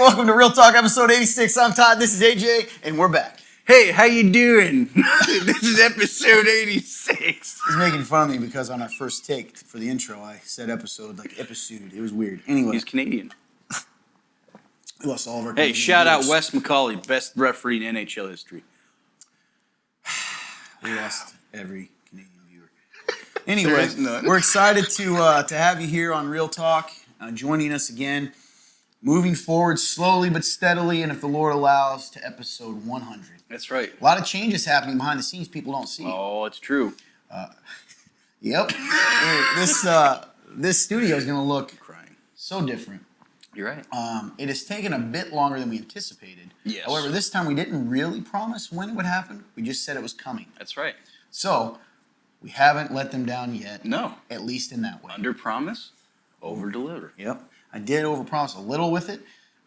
welcome to Real Talk episode 86. I'm Todd, this is AJ, and we're back. Hey, how you doing? This is episode 86. He's making fun of me because on our first take for the intro, I said episode like episode. It was weird. Anyway. He's Canadian. We lost all of our Hey, Canadian shout out viewers. Wes McCauley, best referee in NHL history. We lost every Canadian viewer. There Anyway, is none. we're excited to have you here on Real Talk, joining us again, moving forward slowly but steadily, and if the Lord allows, to episode 100. That's right. A lot of changes happening behind the scenes people don't see. Oh, it's true. Yep. This studio is going to look Crying. so different. You're right. It has taken a bit longer than we anticipated. Yes. However, this time we didn't really promise when it would happen. We just said it was coming. That's right. So, we haven't let them down yet. No. At least in that way. Under promise, over deliver. Yep. I did overpromise a little with it,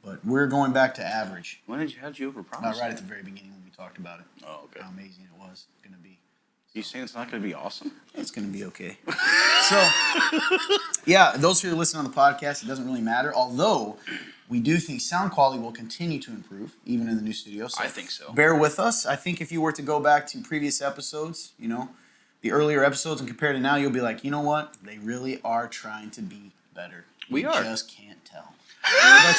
but we're going back to average. How'd you overpromise? Right at the very beginning when we talked about it. Oh, okay. How amazing it was going to be. You saying it's not going to be awesome? It's going to be okay. So, yeah, those who are listening on the podcast, it doesn't really matter. Although, we do think sound quality will continue to improve, even in the new studio. So I think so. Bear with us. I think if you were to go back to previous episodes, the earlier episodes, and compare to now, you'll be like, you know what? They really are trying to be better. We are. You just can't tell. But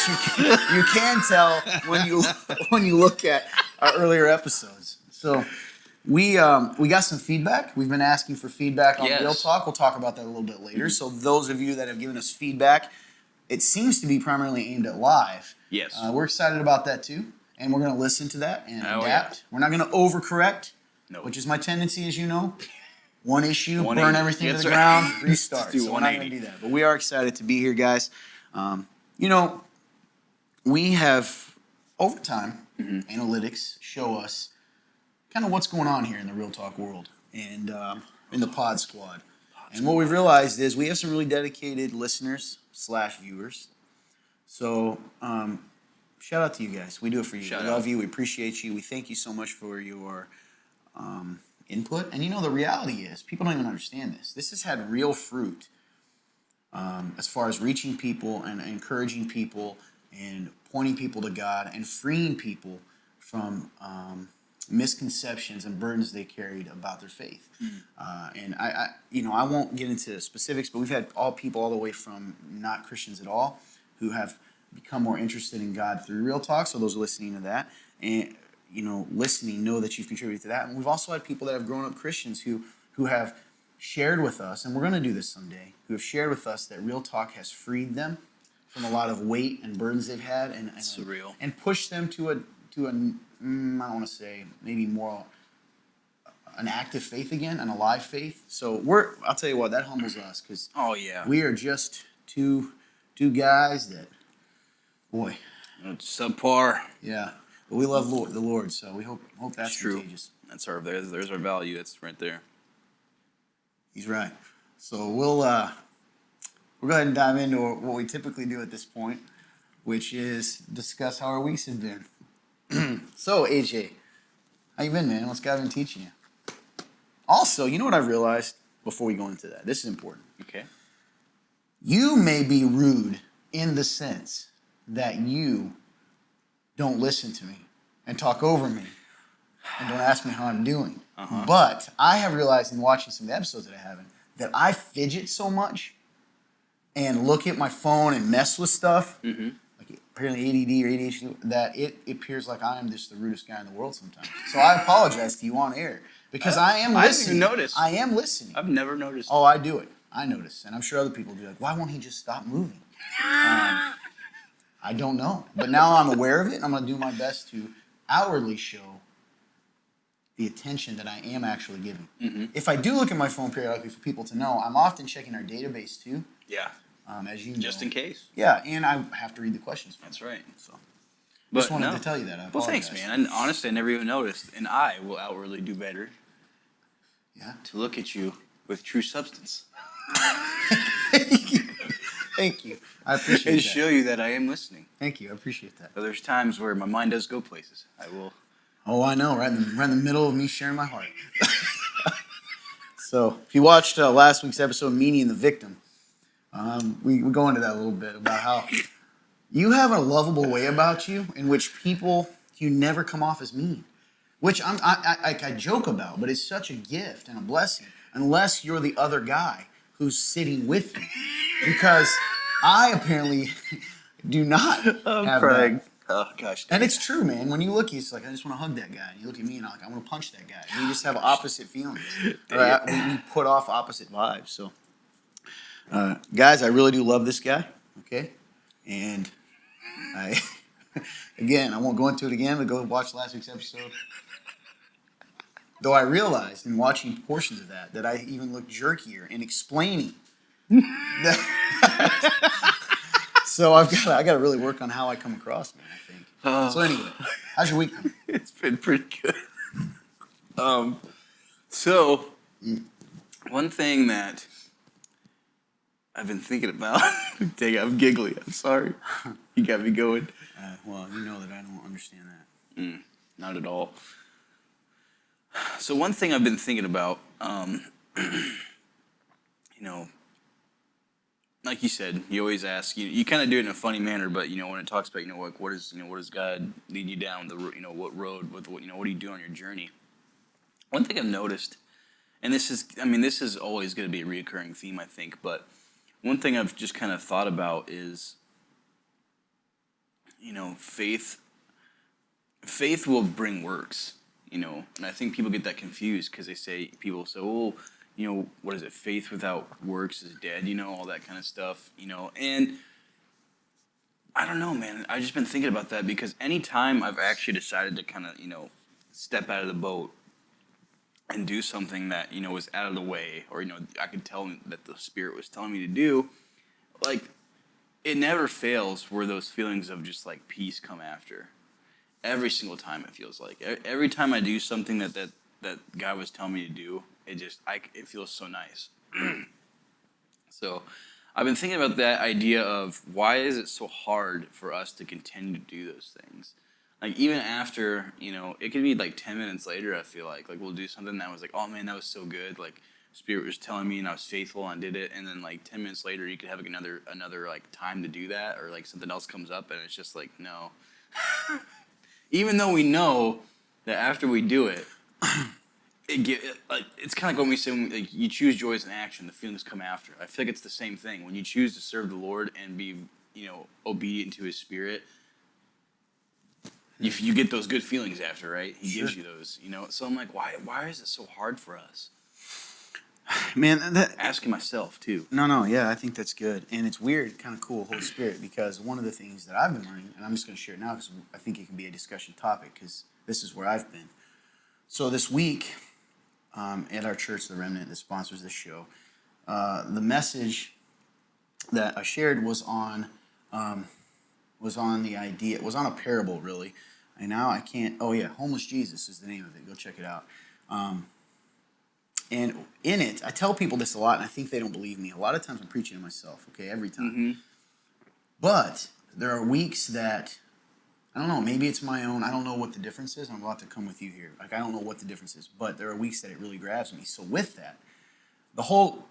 you can tell when you look at our earlier episodes. So we got some feedback. We've been asking for feedback on Real Talk. We'll talk about that a little bit later. So those of you that have given us feedback, it seems to be primarily aimed at live. Yes. We're excited about that too, and we're going to listen to that and adapt. Yeah. We're not going to overcorrect, Which is my tendency, as you know. One issue, 180. burn everything to the ground, restart. Do So we're not going 180. to do that. But we are excited to be here, guys. We have, over time, analytics show us kind of what's going on here in the Real Talk world and in the pod squad. And what we've realized is we have some really dedicated listeners / viewers. So shout out to you guys. We do it for you. We love you. We appreciate you. We thank you so much for your input. And the reality is, people don't even understand this. This has had real fruit as far as reaching people and encouraging people and pointing people to God and freeing people from misconceptions and burdens they carried about their faith. And I won't get into specifics, but we've had people all the way from not Christians at all who have become more interested in God through Real Talk. So those listening to that and listening know that you've contributed to that. And we've also had people that have grown up Christians who have shared with us, and we're going to do this someday, who have shared with us that Real Talk has freed them from a lot of weight and burdens they've had, and surreal, and pushed them to a I don't want to say maybe more an active faith again, an alive faith. So I'll tell you what, that humbles us because we are just two guys that, boy, it's subpar. Yeah, but we love the Lord, so we hope that's true. Contagious. That's there's our value. That's right there. He's right. So we'll go ahead and dive into what we typically do at this point, which is discuss how our weeks have been. So, AJ, how you been, man? What's God been teaching you? Also, you know what I realized before we go into that? This is important. Okay. You may be rude in the sense that you don't listen to me and talk over me and don't ask me how I'm doing. But I have realized in watching some of the episodes that I haven't that I fidget so much and look at my phone and mess with stuff, like apparently ADD or ADHD, that it appears like I am just the rudest guy in the world sometimes. So I apologize to you on air because I am listening. I didn't even notice. I am listening. I've never noticed. Oh, I do it. I notice. And I'm sure other people do. Like, why won't he just stop moving? I don't know. But now I'm aware of it, and I'm going to do my best to outwardly show the attention that I am actually giving. If I do look at my phone periodically for people to know, I'm often checking our database too. Yeah. As you know. Just in case. Yeah, and I have to read the questions. That's right. So, just wanted to tell you that. I well, apologize. thanks, man. And honestly, I never even noticed. And I will outwardly do better. Yeah. To look at you with true substance. Thank you. I appreciate that. And show you that I am listening. Thank you. I appreciate that. But there's times where my mind does go places. I will. Oh, I know. Right in the middle of me sharing my heart. So, if you watched last week's episode, Meanie and the Victim, we go into that a little bit about how You have a lovable way about you in which you never come off as mean, which I joke about, but it's such a gift and a blessing, unless you're the other guy who's sitting with you, because I apparently do not have that. Oh gosh. And it's true, man. When you look, he's like, I just want to hug that guy. And you look at me, and I'm like, I want to punch that guy. We just have opposite feelings. Right? We put off opposite vibes. So, guys, I really do love this guy. Okay, and again, I won't go into it again, but go watch last week's episode. Though I realized in watching portions of that I even looked jerkier in explaining that. So I got to really work on how I come across, man, I think. So anyway, how's your week been? It's been pretty good. So one thing that I've been thinking about. Dang, I'm giggly. I'm sorry. You got me going. Well, you know that I don't understand that. Not at all. So one thing I've been thinking about, like you said, you always ask. You kind of do it in a funny manner, but when it talks about like what does God lead you down the what road what are you doing on your journey? One thing I've noticed, and this is always going to be a reoccurring theme, I think, but one thing I've just kind of thought about is, faith. Faith will bring works, and I think people get that confused because people say, oh, what is it? Faith without works is dead, all that kind of stuff, and I don't know, man. I've just been thinking about that because anytime I've actually decided to kind of, step out of the boat and do something that, was out of the way, or, I could tell that the Spirit was telling me to do, like, it never fails where those feelings of just, like, peace come after. Every single time, it feels like. Every time I do something that God was telling me to do, it feels so nice. So I've been thinking about that idea of why is it so hard for us to continue to do those things? Like, even after, it could be like 10 minutes later, I feel like we'll do something that was like, oh man, that was so good. Like, Spirit was telling me and I was faithful and did it. And then like 10 minutes later, you could have like another like time to do that, or like something else comes up and it's just like, no. Even though we know that after we do it, it's kind of like when we say, like, you choose joy as an action, the feelings come after. I feel like it's the same thing. When you choose to serve the Lord and be, obedient to His Spirit, you get those good feelings after, right? He gives you those, So I'm like, why is it so hard for us? Man, asking myself too. No, yeah, I think that's good, and it's weird, kind of cool, Holy Spirit, because one of the things that I've been learning, and I'm just going to share it now because I think it can be a discussion topic because this is where I've been. So this week, at our church, the Remnant, that sponsors this show, the message that I shared was on the idea. It was on a parable, really. And now I can't. Oh yeah, Homeless Jesus is the name of it. Go check it out. And in it, I tell people this a lot, and I think they don't believe me. A lot of times I'm preaching to myself, okay, every time. Mm-hmm. But there are weeks that, I don't know, maybe it's my own, I don't know what the difference is. I'm about to come with you here. Like, I don't know what the difference is, but there are weeks that it really grabs me. So with that, the whole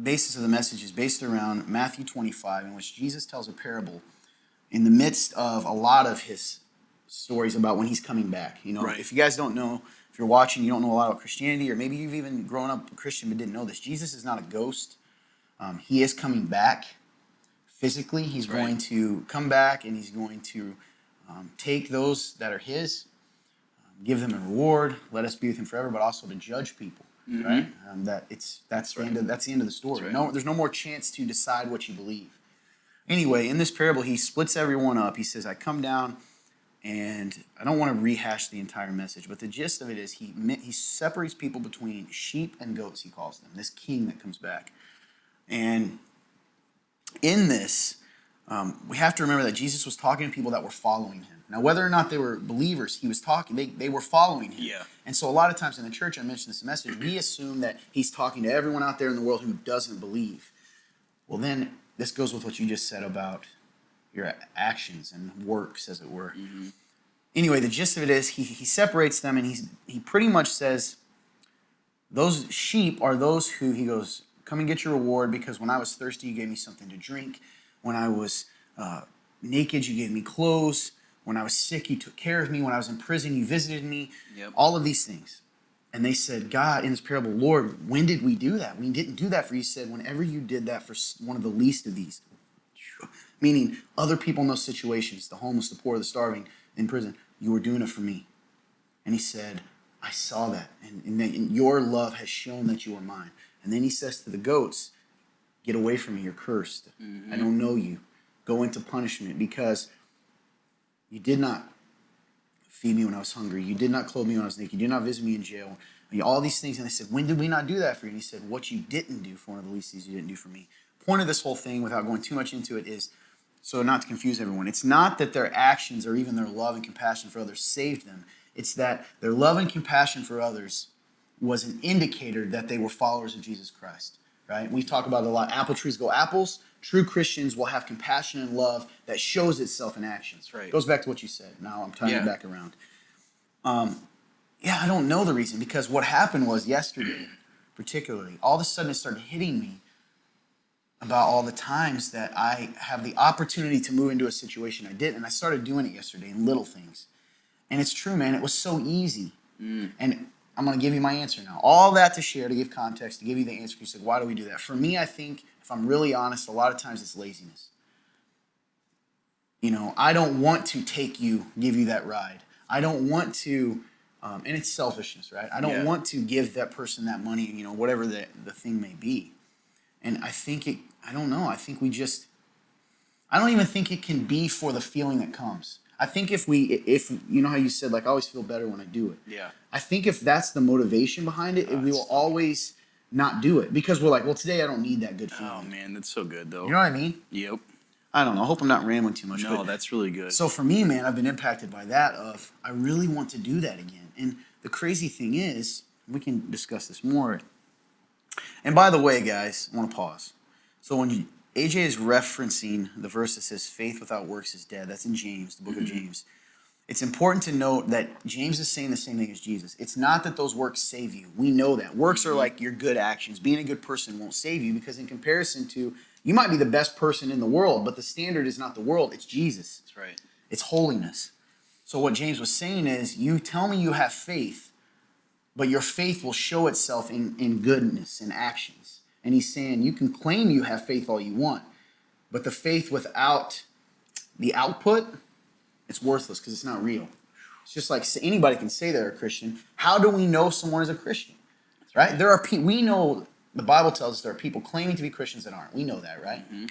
basis of the message is based around Matthew 25, in which Jesus tells a parable in the midst of a lot of his stories about when he's coming back. Right. If you guys don't know, if you're watching, you don't know a lot about Christianity, or maybe you've even grown up a Christian but didn't know this. Jesus is not a ghost. He is coming back physically. He's going to come back, and he's going to take those that are his, give them a reward, let us be with him forever, but also to judge people. Mm-hmm. Right? That's the end of the story. Right. No, there's no more chance to decide what you believe. Anyway, in this parable, he splits everyone up. He says, I come down. And I don't want to rehash the entire message, but the gist of it is he separates people between sheep and goats, he calls them, this king that comes back. And in this, we have to remember that Jesus was talking to people that were following him. Now, whether or not they were believers, he was talking, they were following him. Yeah. And so a lot of times in the church, I mentioned this message, we assume that he's talking to everyone out there in the world who doesn't believe. Well, then this goes with what you just said about your actions and works, as it were. Mm-hmm. Anyway, the gist of it is he separates them, and he pretty much says, those sheep are those who, he goes, come and get your reward, because when I was thirsty, you gave me something to drink. When I was naked, you gave me clothes. When I was sick, you took care of me. When I was in prison, you visited me. Yep. All of these things. And they said, God, in this parable, Lord, when did we do that? We didn't do that for you. He said, whenever you did that for one of the least of these, meaning other people in those situations, the homeless, the poor, the starving, in prison, you were doing it for me. And he said, I saw that. And your love has shown that you are mine. And then he says to the goats, get away from me, you're cursed. Mm-hmm. I don't know you. Go into punishment because you did not feed me when I was hungry. You did not clothe me when I was naked. You did not visit me in jail. All these things. And they said, when did we not do that for you? And he said, what you didn't do for one of the least things you didn't do for me. Point of this whole thing, without going too much into it, is so not to confuse everyone. It's not that their actions or even their love and compassion for others saved them. It's that their love and compassion for others was an indicator that they were followers of Jesus Christ. Right? We talk about it a lot. Apple trees grow apples. True Christians will have compassion and love that shows itself in actions. Right. Goes back to what you said. Now I'm tying it back around. I don't know the reason, because what happened was yesterday, particularly, all of a sudden it started hitting me about all the times that I have the opportunity to move into a situation I didn't, and I started doing it yesterday in little things. And it's true, man. It was so easy. And I'm going to give you my answer now. All that to share, to give context, to give you the answer. You said, why do we do that? For me, I think, if I'm really honest, a lot of times it's laziness. You know, I don't want to give you that ride. I don't want to, and it's selfishness, right? I don't want to give that person that money, you know, whatever the thing may be. And I think I don't know. I think I don't even think it can be for the feeling that comes. I think if you know how you said, like, I always feel better when I do it. Yeah. I think if that's the motivation behind it, we will always not do it, because we're like, well, today I don't need that good feeling. Oh man, that's so good though. You know what I mean? Yep. I don't know. I hope I'm not rambling too much. No, that's really good. So for me, man, I've been impacted by that of, I really want to do that again. And the crazy thing is, we can discuss this more. And by the way, guys, I want to pause. So when AJ is referencing the verse that says, faith without works is dead, that's in James, the book of James. It's important to note that James is saying the same thing as Jesus. It's not that those works save you. We know that. Works are like your good actions. Being a good person won't save you, because in comparison to, you might be the best person in the world, but the standard is not the world, it's Jesus. That's right. It's holiness. So what James was saying is, you tell me you have faith, but your faith will show itself in goodness and actions. And he's saying, you can claim you have faith all you want, but the faith without the output, it's worthless, because it's not real. It's just like anybody can say they're a Christian. How do we know someone is a Christian? Right? There are people, we know, the Bible tells us there are people claiming to be Christians that aren't. We know that, right? Mm-hmm.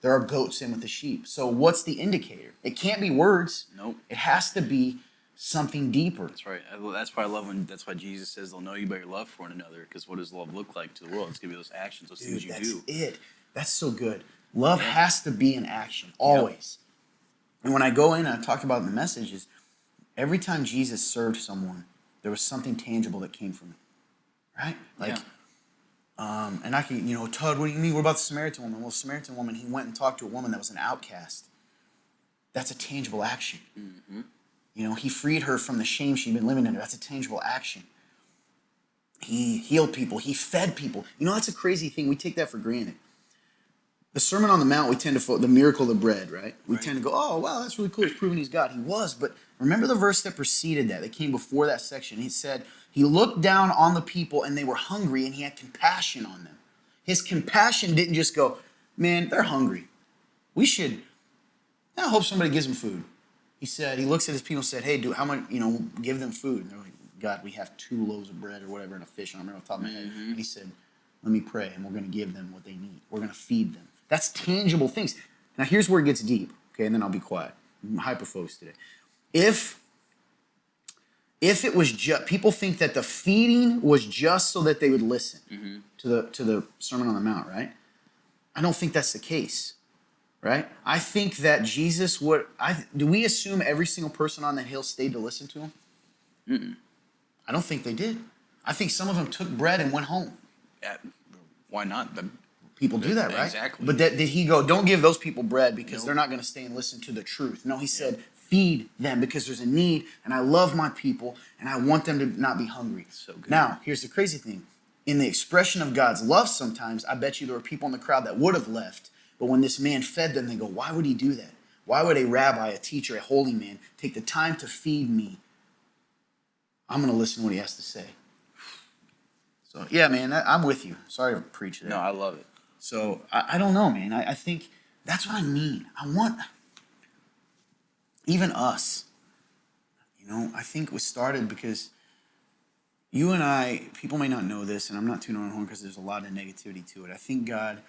There are goats in with the sheep. So what's the indicator? It can't be words. Nope. It has to be something deeper. That's right. That's why I love that's why Jesus says they'll know you by your love for one another. Because what does love look like to the world? It's going to be those actions, those things you do. That's it. That's so good. Love has to be an action, always. Yep. And when I go in, and I talked about it in the message, is every time Jesus served someone, there was something tangible that came from it. Right? Like, and I can, Todd, what do you mean? What about the Samaritan woman? Well, the Samaritan woman, he went and talked to a woman that was an outcast. That's a tangible action. Mm-hmm. He freed her from the shame she'd been living under. That's a tangible action. He healed people. He fed people. That's a crazy thing. We take that for granted. The Sermon on the Mount, we tend to the miracle of the bread, right? We tend to go, oh, wow, that's really cool. It's proving he's God. He was, but remember the verse that preceded that came before that section. He said, he looked down on the people and they were hungry and he had compassion on them. His compassion didn't just go, man, they're hungry. I hope somebody gives them food. He said, he looks at his people and said, hey, how much, give them food. And they're like, God, we have 2 loaves of bread or whatever and a fish. I don't remember off the top of my head. And he said, let me pray and we're going to give them what they need. We're going to feed them. That's tangible things. Now, here's where it gets deep, okay, and then I'll be quiet. I'm hyper-focused today. If it was just, people think that the feeding was just so that they would listen to the Sermon on the Mount, right? I don't think that's the case, right? I think that Jesus do we assume every single person on that hill stayed to listen to him? Mm-mm. I don't think they did. I think some of them took bread and went home. Why not? People do that, right? Exactly. But did he go, don't give those people bread because they're not going to stay and listen to the truth? No, he said, feed them because there's a need, and I love my people, and I want them to not be hungry. So good. Now, here's the crazy thing. In the expression of God's love sometimes, I bet you there were people in the crowd that would have left, but when this man fed them, they go, why would he do that? Why would a rabbi, a teacher, a holy man take the time to feed me? I'm going to listen to what he has to say. So, yeah, man, I'm with you. Sorry to preach there. No, I love it. So, I don't know, man. I think that's what I mean. I want, even us, I think it started because you and I, people may not know this, and I'm not tuning on horn because there's a lot of negativity to it. I think God,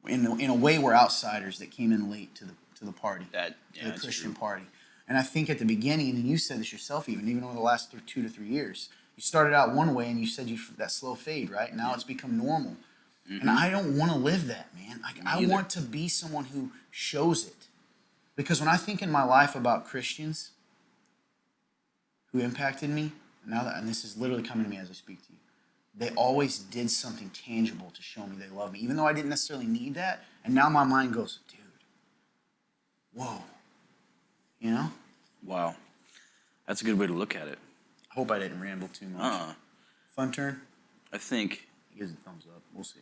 in a way, we're outsiders that came in late to the party, to the Christian party. And I think at the beginning, and you said this yourself even over the last 2 to 3 years, you started out one way and you said that slow fade, right? Now it's become normal. And I don't want to live that, man. I want to be someone who shows it. Because when I think in my life about Christians who impacted me, and this is literally coming to me as I speak to you, they always did something tangible to show me they love me, even though I didn't necessarily need that. And now my mind goes, dude, whoa. Wow. That's a good way to look at it. I hope I didn't ramble too much. Fun turn? I think. He gives a thumbs up. We'll see.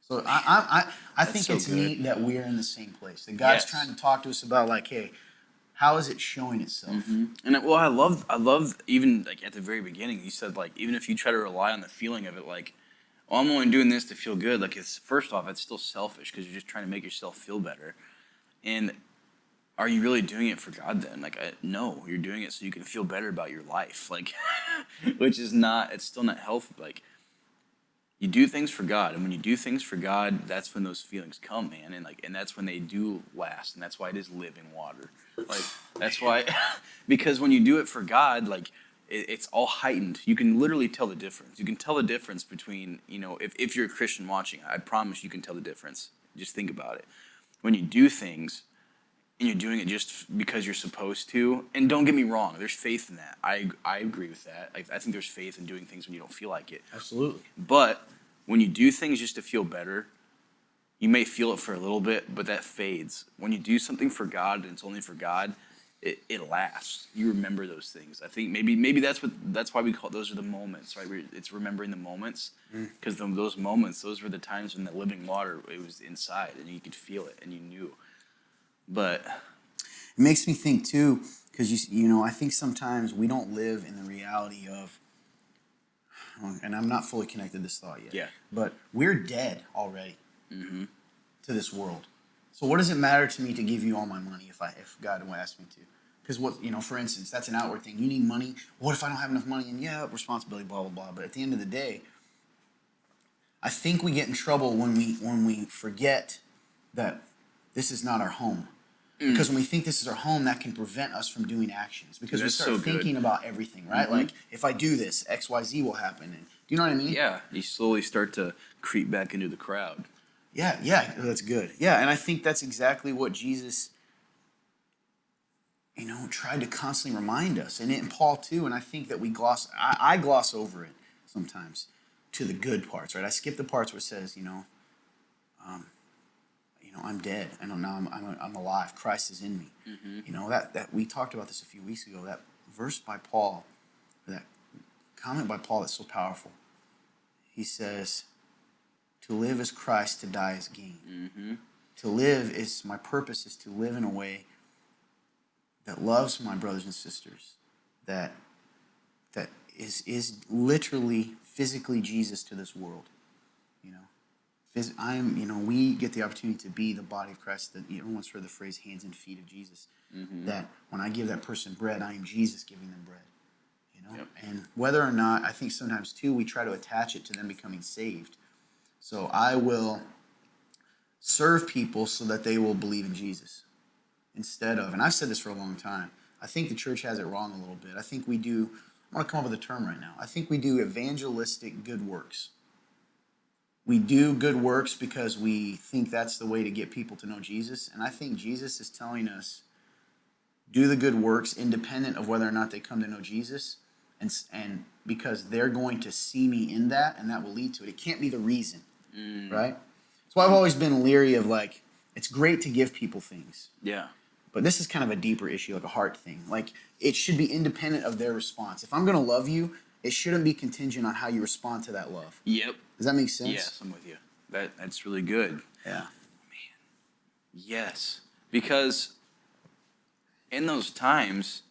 So I think it's neat that we're in the same place. That God's trying to talk to us about, like, hey, how is it showing itself? And I love even like at the very beginning, you said, like, even if you try to rely on the feeling of it, like, oh, I'm only doing this to feel good. Like, it's first off, it's still selfish because you're just trying to make yourself feel better. And are you really doing it for God then? Like, no, you're doing it so you can feel better about your life. Like, which is not, it's still not healthy. Like, you do things for God, and when you do things for God, that's when those feelings come, man, and that's when they do last, and that's why it is living water. Like, that's why, because when you do it for God, like, it's all heightened. You can literally tell the difference. You can tell the difference between, if you're a Christian watching, I promise you can tell the difference. Just think about it. When you do things, and you're doing it just because you're supposed to, and don't get me wrong, there's faith in that. I agree with that. I think there's faith in doing things when you don't feel like it. Absolutely. But when you do things just to feel better, you may feel it for a little bit, but that fades. When you do something for God and it's only for God, it lasts. You remember those things. I think maybe that's why we call those are the moments, right? It's remembering the moments, because those moments, those were the times when the living water, it was inside and you could feel it and you knew. But it makes me think too, because I think sometimes we don't live in the reality of, and I'm not fully connected to this thought yet. Yeah. But we're dead already to this world. So what does it matter to me to give you all my money if God would ask me to? Because for instance, that's an outward thing. You need money. What if I don't have enough money? And responsibility, blah blah blah. But at the end of the day, I think we get in trouble when we forget that this is not our home. Because when we think this is our home, that can prevent us from doing actions. Because we start thinking about everything, right? Like, if I do this, X, Y, Z will happen. And, do you know what I mean? Yeah, you slowly start to creep back into the crowd. Yeah, that's good. Yeah, and I think that's exactly what Jesus, tried to constantly remind us. And Paul too, and I think that I gloss over it sometimes to the good parts, right? I skip the parts where it says, I'm dead, and now I'm alive. Christ is in me. That we talked about this a few weeks ago. That verse by Paul, that comment by Paul, that's so powerful. He says, "To live is Christ, to die is gain." To live my purpose is to live in a way that loves my brothers and sisters, that is literally physically Jesus to this world. We get the opportunity to be the body of Christ. That everyone's heard the phrase "hands and feet of Jesus." That when I give that person bread, I am Jesus giving them bread. Yep. And whether or not, I think sometimes too, we try to attach it to them becoming saved. So I will serve people so that they will believe in Jesus instead of, and I've said this for a long time, I think the church has it wrong a little bit. I think we do, I want to come up with a term right now. I think we do evangelistic good works. We do good works because we think that's the way to get people to know Jesus. And I think Jesus is telling us, do the good works independent of whether or not they come to know Jesus. And because they're going to see me in that, and that will lead to it. It can't be the reason, right? That's why I've always been leery of, like, it's great to give people things. Yeah. But this is kind of a deeper issue, like a heart thing. Like, it should be independent of their response. If I'm going to love you, it shouldn't be contingent on how you respond to that love. Yep. Does that make sense? Yes, I'm with you. That's really good. Yeah. Man. Yes, because in those times,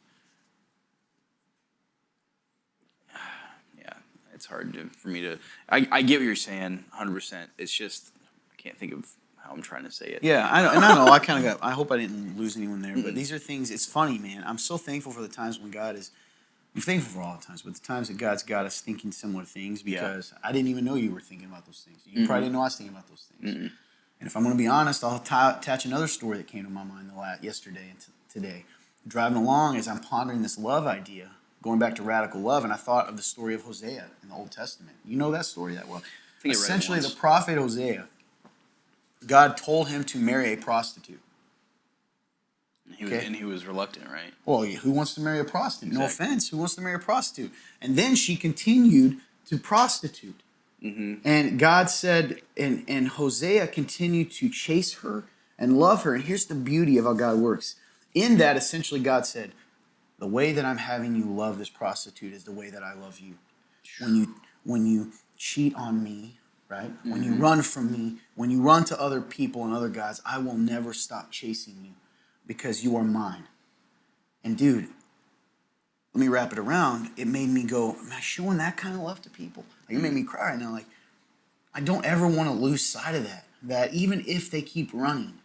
yeah, it's hard for me to. I get what you're saying, 100%. It's just I can't think of how I'm trying to say it. Yeah, I know. And I know. I kind of got. I hope I didn't lose anyone there. But these are things. It's funny, man. I'm so thankful for the times when God is. I'm thankful for all the times, but the times that God's got us thinking similar things because I didn't even know you were thinking about those things. You probably didn't know I was thinking about those things. And if I'm going to be honest, I'll attach another story that came to my mind yesterday and today. Driving along as I'm pondering this love idea, going back to radical love, and I thought of the story of Hosea in the Old Testament. You know that story that well. I think Essentially, I read it the once. prophet Hosea, God told him to marry a prostitute. And he was reluctant, right? Well, who wants to marry a prostitute? No Exactly. offense. Who wants to marry a prostitute? And then she continued to prostitute. And God said, and Hosea continued to chase her and love her. And here's the beauty of how God works. In that, essentially, God said, the way that I'm having you love this prostitute is the way that I love you. When you cheat on me, right? When you run from me, when you run to other people and other gods, I will never stop chasing you because you are mine. And dude, let me wrap it around. It made me go, am I showing that kind of love to people? Like, it made me cry right now. Like, I don't ever want to lose sight of that. That even if they keep running,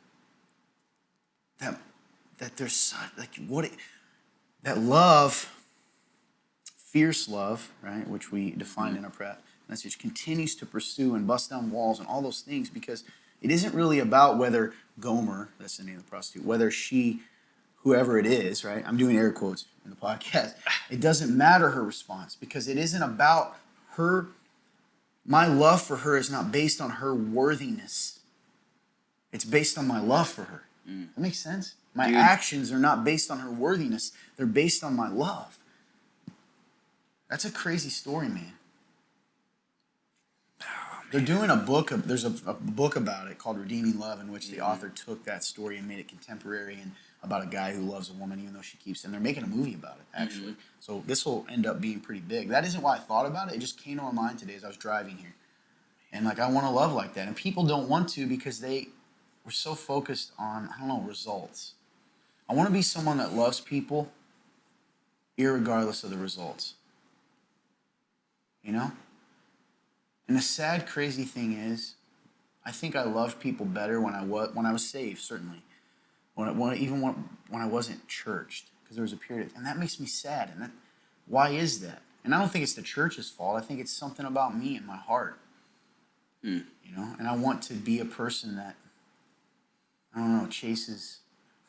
that there's such, like that love, fierce love, right, which we defined in our message, continues to pursue and bust down walls and all those things because it isn't really about whether Gomer, that's the name of the prostitute, whether she, whoever it is, right? I'm doing air quotes in the podcast. It doesn't matter her response because it isn't about her. My love for her is not based on her worthiness. It's based on my love for her. That makes sense? My actions are not based on her worthiness. They're based on my love. That's a crazy story, man. They're doing a book. There's a book about it called Redeeming Love in which the author took that story and made it contemporary and about a guy who loves a woman even though she keeps him. They're making a movie about it, actually. So this will end up being pretty big. That isn't why I thought about it. It just came to my mind today as I was driving here. And like, I want to love like that. And people don't want to because we're so focused on, I don't know, results. I want to be someone that loves people irregardless of the results. You know? And the sad, crazy thing is, I think I loved people better when I was saved, certainly. Even when I wasn't churched, because there was a period, and that makes me sad. And why is that? And I don't think it's the church's fault. I think it's something about me and my heart. You know, and I want to be a person that, I don't know, chases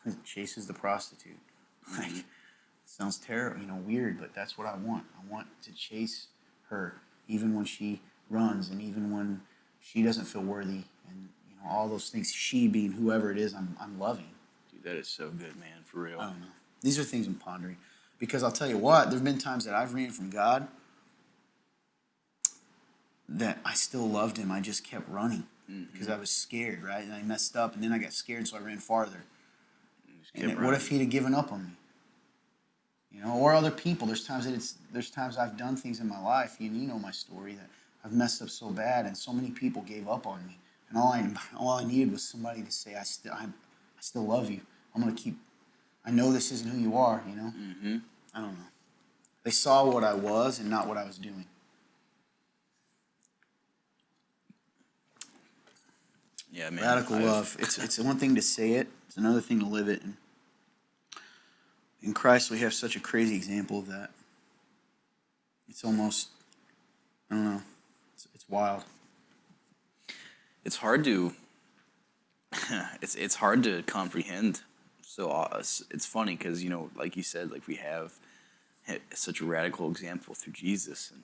the prostitute. Like, it sounds terrible, weird, but that's what I want. I want to chase her, even when she runs, and even when she doesn't feel worthy, and all those things. She being whoever it is, I'm loving. Dude, that is so good, man. For real. I don't know. These are things I'm pondering, because I'll tell you what. There've been times that I've ran from God that I still loved Him. I just kept running because I was scared, right? And I messed up, and then I got scared, so I ran farther. And what if He'd have given up on me? Or other people. There's times I've done things in my life, and you know my story, that I've messed up so bad, and so many people gave up on me. And all I needed was somebody to say, I still love you. I'm gonna keep. I know this isn't who you are. I don't know. They saw what I was and not what I was doing. Yeah, man. Radical love. It's one thing to say it. It's another thing to live it. And in Christ, we have such a crazy example of that. It's almost, I don't know. It's wild. It's hard to. It's hard to comprehend. So it's funny because like you said, like we have such a radical example through Jesus, and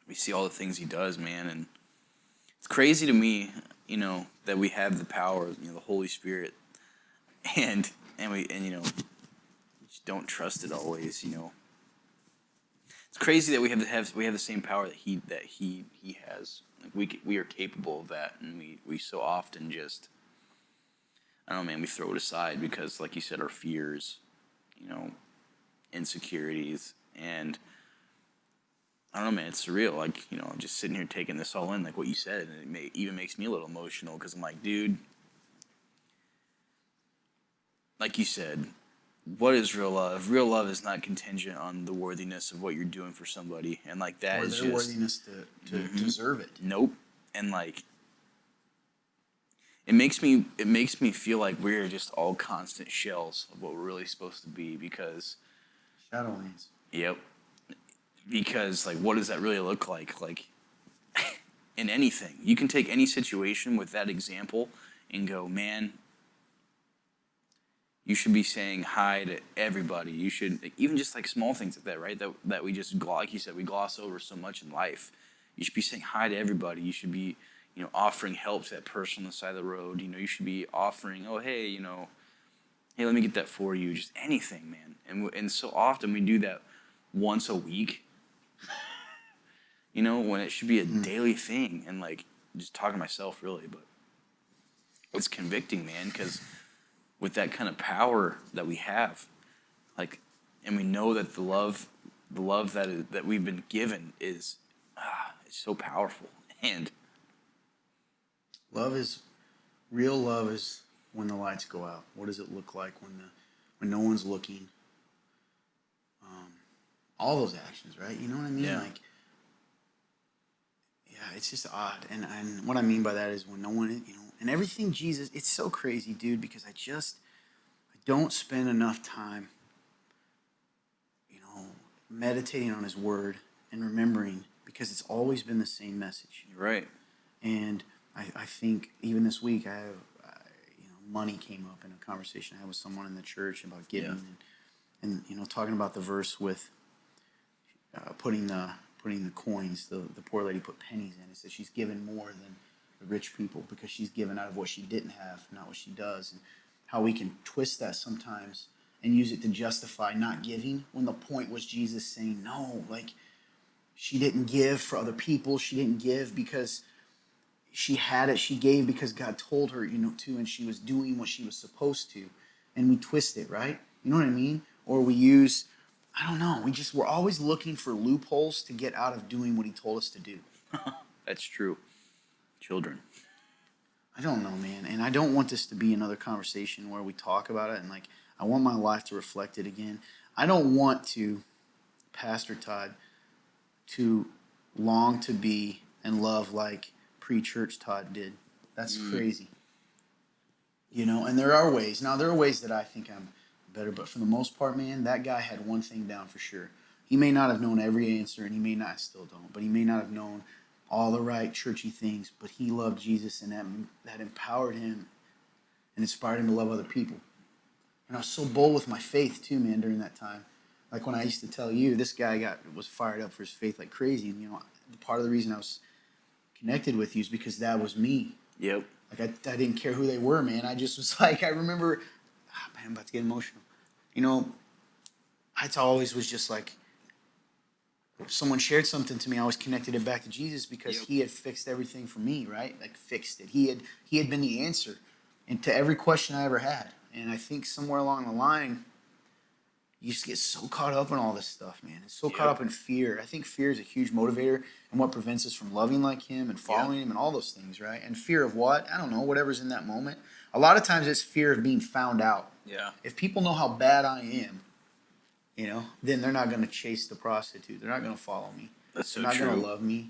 we see all the things He does, man, and it's crazy to me, that we have the power, the Holy Spirit, and we just don't trust it always, It's crazy that we have the same power that he has. Like we are capable of that, and we so often just, I don't know, man, we throw it aside because, like you said, our fears, insecurities, and I don't know, man, it's surreal. Like, I'm just sitting here taking this all in, like what you said, and even makes me a little emotional because I'm like, dude, like you said, what is real love? Real love is not contingent on the worthiness of what you're doing for somebody, and like that Or is their just worthiness to deserve it. nope. And like it makes me feel like we're just all constant shells of what we're really supposed to be because Shadowlands. yep. Because like what does that really look like? Like in anything. You can take any situation with that example and go, man, you should be saying hi to everybody. You should even just like small things like that, right? That we just like you said, we gloss over so much in life. You should be saying hi to everybody. You should be, offering help to that person on the side of the road. You should be offering, oh hey, hey, let me get that for you. Just anything, man. And so often we do that once a week. When it should be a daily thing. And like just talking to myself really, but it's convicting, man, because with that kind of power that we have, like, and we know that the love that we've been given is, it's so powerful. And Real love is when the lights go out. What does it look like when no one's looking? All those actions, right? You know what I mean? Yeah. Like, yeah, it's just odd. And what I mean by that is when no one, and everything Jesus, it's so crazy, dude, because I don't spend enough time, meditating on his word and remembering because it's always been the same message. you're right. And I think even this week I have, money came up in a conversation I had with someone in the church about giving and talking about the verse with putting the coins. The poor lady put pennies in. It says she's given more than the rich people because she's given out of what she didn't have, not what she does. And how we can twist that sometimes and use it to justify not giving when the point was Jesus saying, no, like she didn't give for other people. She didn't give because she had it. She gave because God told her, to, and she was doing what she was supposed to. And we twist it, right? You know what I mean? Or we use, I don't know, we're always looking for loopholes to get out of doing what he told us to do. That's true. Children. I don't know, man. And I don't want this to be another conversation where we talk about it and like, I want my life to reflect it again. I don't want to, Pastor Todd, to long to be and love like pre-church Todd did. That's crazy. And there are ways. Now, there are ways that I think I'm better, but for the most part, man, that guy had one thing down for sure. He may not have known every answer, and he may not, still don't, but he may not have known all the right churchy things, but he loved Jesus, and that empowered him and inspired him to love other people. And I was so bold with my faith, too, man, during that time. Like when I used to tell you, this guy was fired up for his faith like crazy, and, part of the reason I was connected with you is because that was me. Yep. Like I didn't care who they were, man. I just was like, I remember, man, I'm about to get emotional. I always was just like, if someone shared something to me, I always connected it back to Jesus because he had fixed everything for me, right? Like fixed it. He had been the answer to every question I ever had. And I think somewhere along the line, you just get so caught up in all this stuff, man. It's so caught up in fear. I think fear is a huge motivator and what prevents us from loving like him and following him and all those things, right? And fear of what? I don't know, whatever's in that moment. A lot of times it's fear of being found out. Yeah. If people know how bad I am, then they're not going to chase the prostitute. They're not going to follow me. That's so They're not true. going to love me.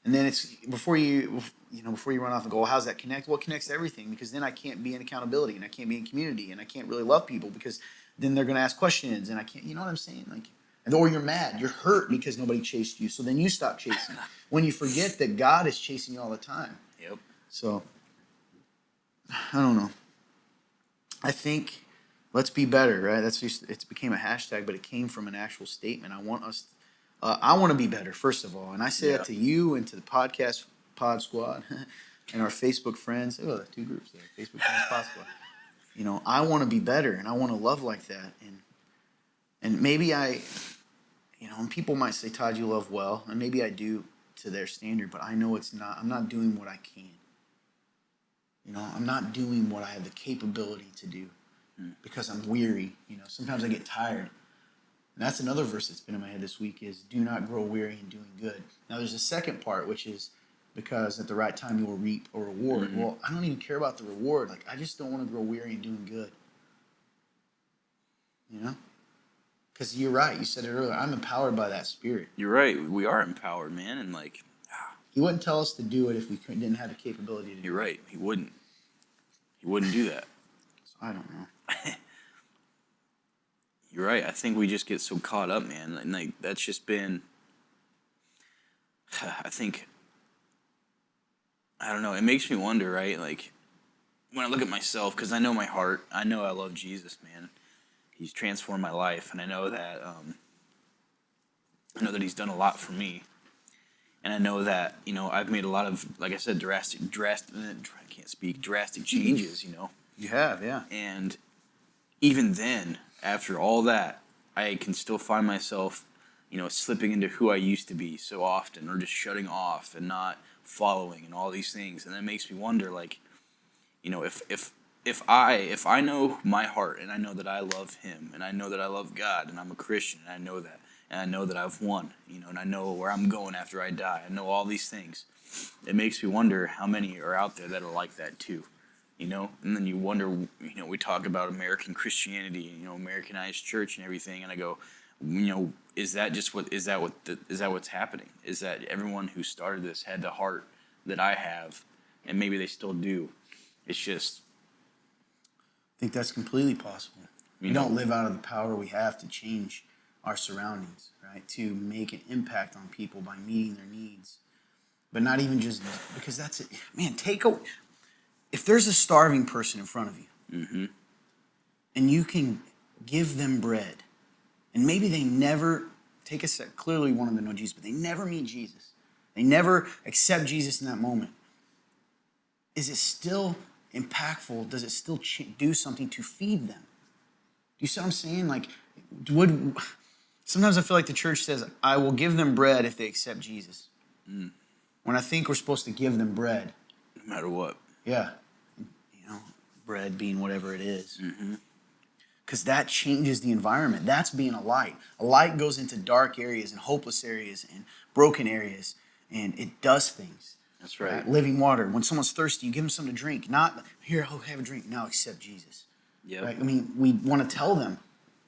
And then it's before you run off and go, well, how's that connect? Well, it connects to everything because then I can't be in accountability and I can't be in community and I can't really love people because then they're going to ask questions and I can't, you know what I'm saying? Like, or you're mad, you're hurt because nobody chased you. So then you stop chasing when you forget that God is chasing you all the time. Yep. So I don't know. I think let's be better, right? It became a hashtag, but it came from an actual statement. I want to be better, first of all. And I say that to you and to the podcast pod squad and our Facebook friends. Oh, two groups there. Facebook friends, pod squad. I want to be better and I want to love like that. And maybe and people might say, Todd, you love well. And maybe I do to their standard, but I know it's not. I'm not doing what I can. I'm not doing what I have the capability to do because I'm weary. Sometimes I get tired. And that's another verse that's been in my head this week is do not grow weary in doing good. Now there's a second part, which is because at the right time you will reap a reward. Well, I don't even care about the reward. Like I just don't want to grow weary in doing good. You know? Because you're right. You said it earlier. I'm empowered by that Spirit. You're right. We are empowered, man, and like, He wouldn't tell us to do it if we didn't have the capability to do it. you're right. He wouldn't. He wouldn't do that. So I don't know. You're right. I think we just get so caught up, man. And like that's just been. I think. I don't know. It makes me wonder, right? Like when I look at myself, because I know my heart. I know I love Jesus, man. He's transformed my life, and I know that. I know that He's done a lot for me, and I know that I've made a lot of, like I said, drastic. I can't speak. Drastic changes, You have, yeah. and even then, after all that, I can still find myself, slipping into who I used to be so often, or just shutting off and not following and all these things. And that makes me wonder, like, if I know my heart and I know that I love Him and I know that I love God and I'm a Christian and I know that and I know that I've won, and I know where I'm going after I die. I know all these things. It makes me wonder how many are out there that are like that too. And then you wonder, we talk about American Christianity, Americanized church and everything, and I go, is that what's happening? Is that everyone who started this had the heart that I have, and maybe they still do? It's just, I think that's completely possible. We don't live out of the power we have to change our surroundings, right? To make an impact on people by meeting their needs. But not even just, because that's it. Man, if there's a starving person in front of you, and you can give them bread, and maybe they never take a sec, clearly want them to know Jesus, but they never meet Jesus. They never accept Jesus in that moment. Is it still impactful? Does it still do something to feed them? Do you see what I'm saying? Like, sometimes I feel like the church says, I will give them bread if they accept Jesus. When I think we're supposed to give them bread. no matter what. Yeah. Bread being whatever it is. Because that changes the environment. That's being a light. A light goes into dark areas and hopeless areas and broken areas, and it does things. That's right. Living water. When someone's thirsty, you give them something to drink. Not, here, have a drink. Now accept Jesus. Yep. Right? I mean, we want to tell them.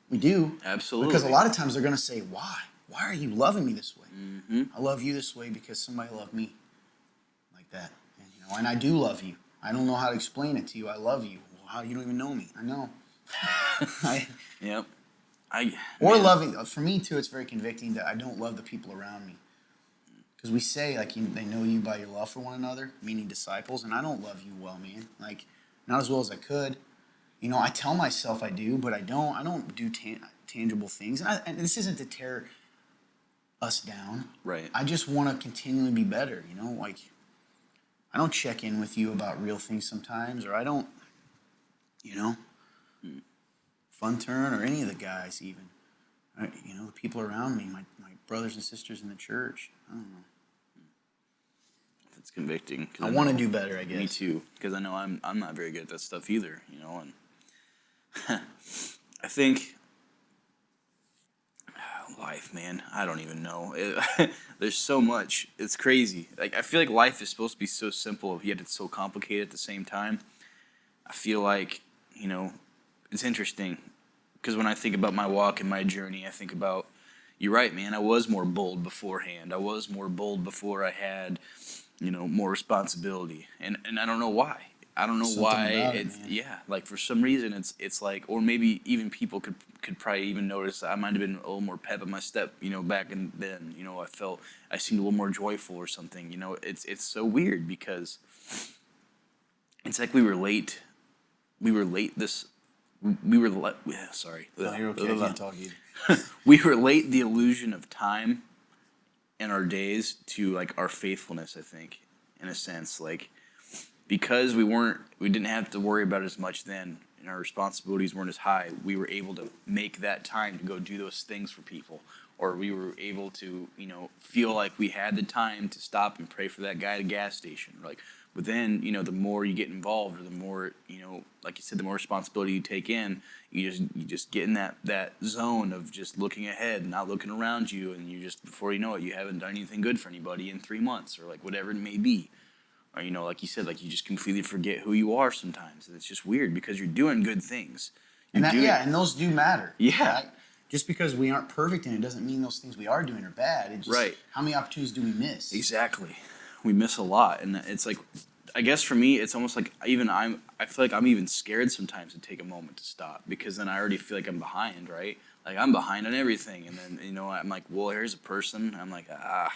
We do. Absolutely. Because a lot of times they're going to say, why? Why are you loving me this way? I love you this way because somebody loved me like that. And I do love you. I don't know how to explain it to you. I love you. Well, how you don't even know me? I know. Yep. Loving, for me too, it's very convicting that I don't love the people around me. Because we say, like, they know you by your love for one another, meaning disciples, and I don't love you well, man. Like, not as well as I could. I tell myself I do, but I don't. I don't do tangible things. And this isn't to tear us down. Right. I just want to continually be better, like, I don't check in with you about real things sometimes, or I don't, Fun Turn or any of the guys even. The people around me, my brothers and sisters in the church. I don't know. It's convicting. I want to do better, I guess. Me too, because I know I'm not very good at that stuff either, and I think life, man, I don't even know. There's so much. It's crazy. Like, I feel like life is supposed to be so simple, yet it's so complicated at the same time. I feel like, it's interesting, because when I think about my walk and my journey, I think about, you're right, man, I was more bold beforehand. I was more bold before I had, more responsibility. And I don't know why. I don't know why. Like, for some reason it's like, or maybe even people could probably even notice I might have been a little more pep in my step, back and then, I seemed a little more joyful or something. It's so weird because it's like we were late sorry. No, you're okay. I can't talk either. We relate the illusion of time in our days to, like, our faithfulness, I think, in a sense. Like, because we didn't have to worry about it as much then, and our responsibilities weren't as high, we were able to make that time to go do those things for people. Or we were able to, feel like we had the time to stop and pray for that guy at a gas station. But then, the more you get involved, or the more, like you said, the more responsibility you take in, you just get in that zone of just looking ahead and not looking around you, and you just, before you know it, you haven't done anything good for anybody in 3 months, or like whatever it may be. Or, like you said, like, you just completely forget who you are sometimes. And it's just weird because you're doing good things. And doing. and those do matter. Yeah. Right? Just because we aren't perfect in it doesn't mean those things we are doing are bad. It just, Right. how many opportunities do we miss? Exactly. We miss a lot, and it's like, I guess for me, it's almost like I feel like I'm even scared sometimes to take a moment to stop because then I already feel like I'm behind, right? Like I'm behind on everything, and then I'm like, well, here's a person. I'm like, I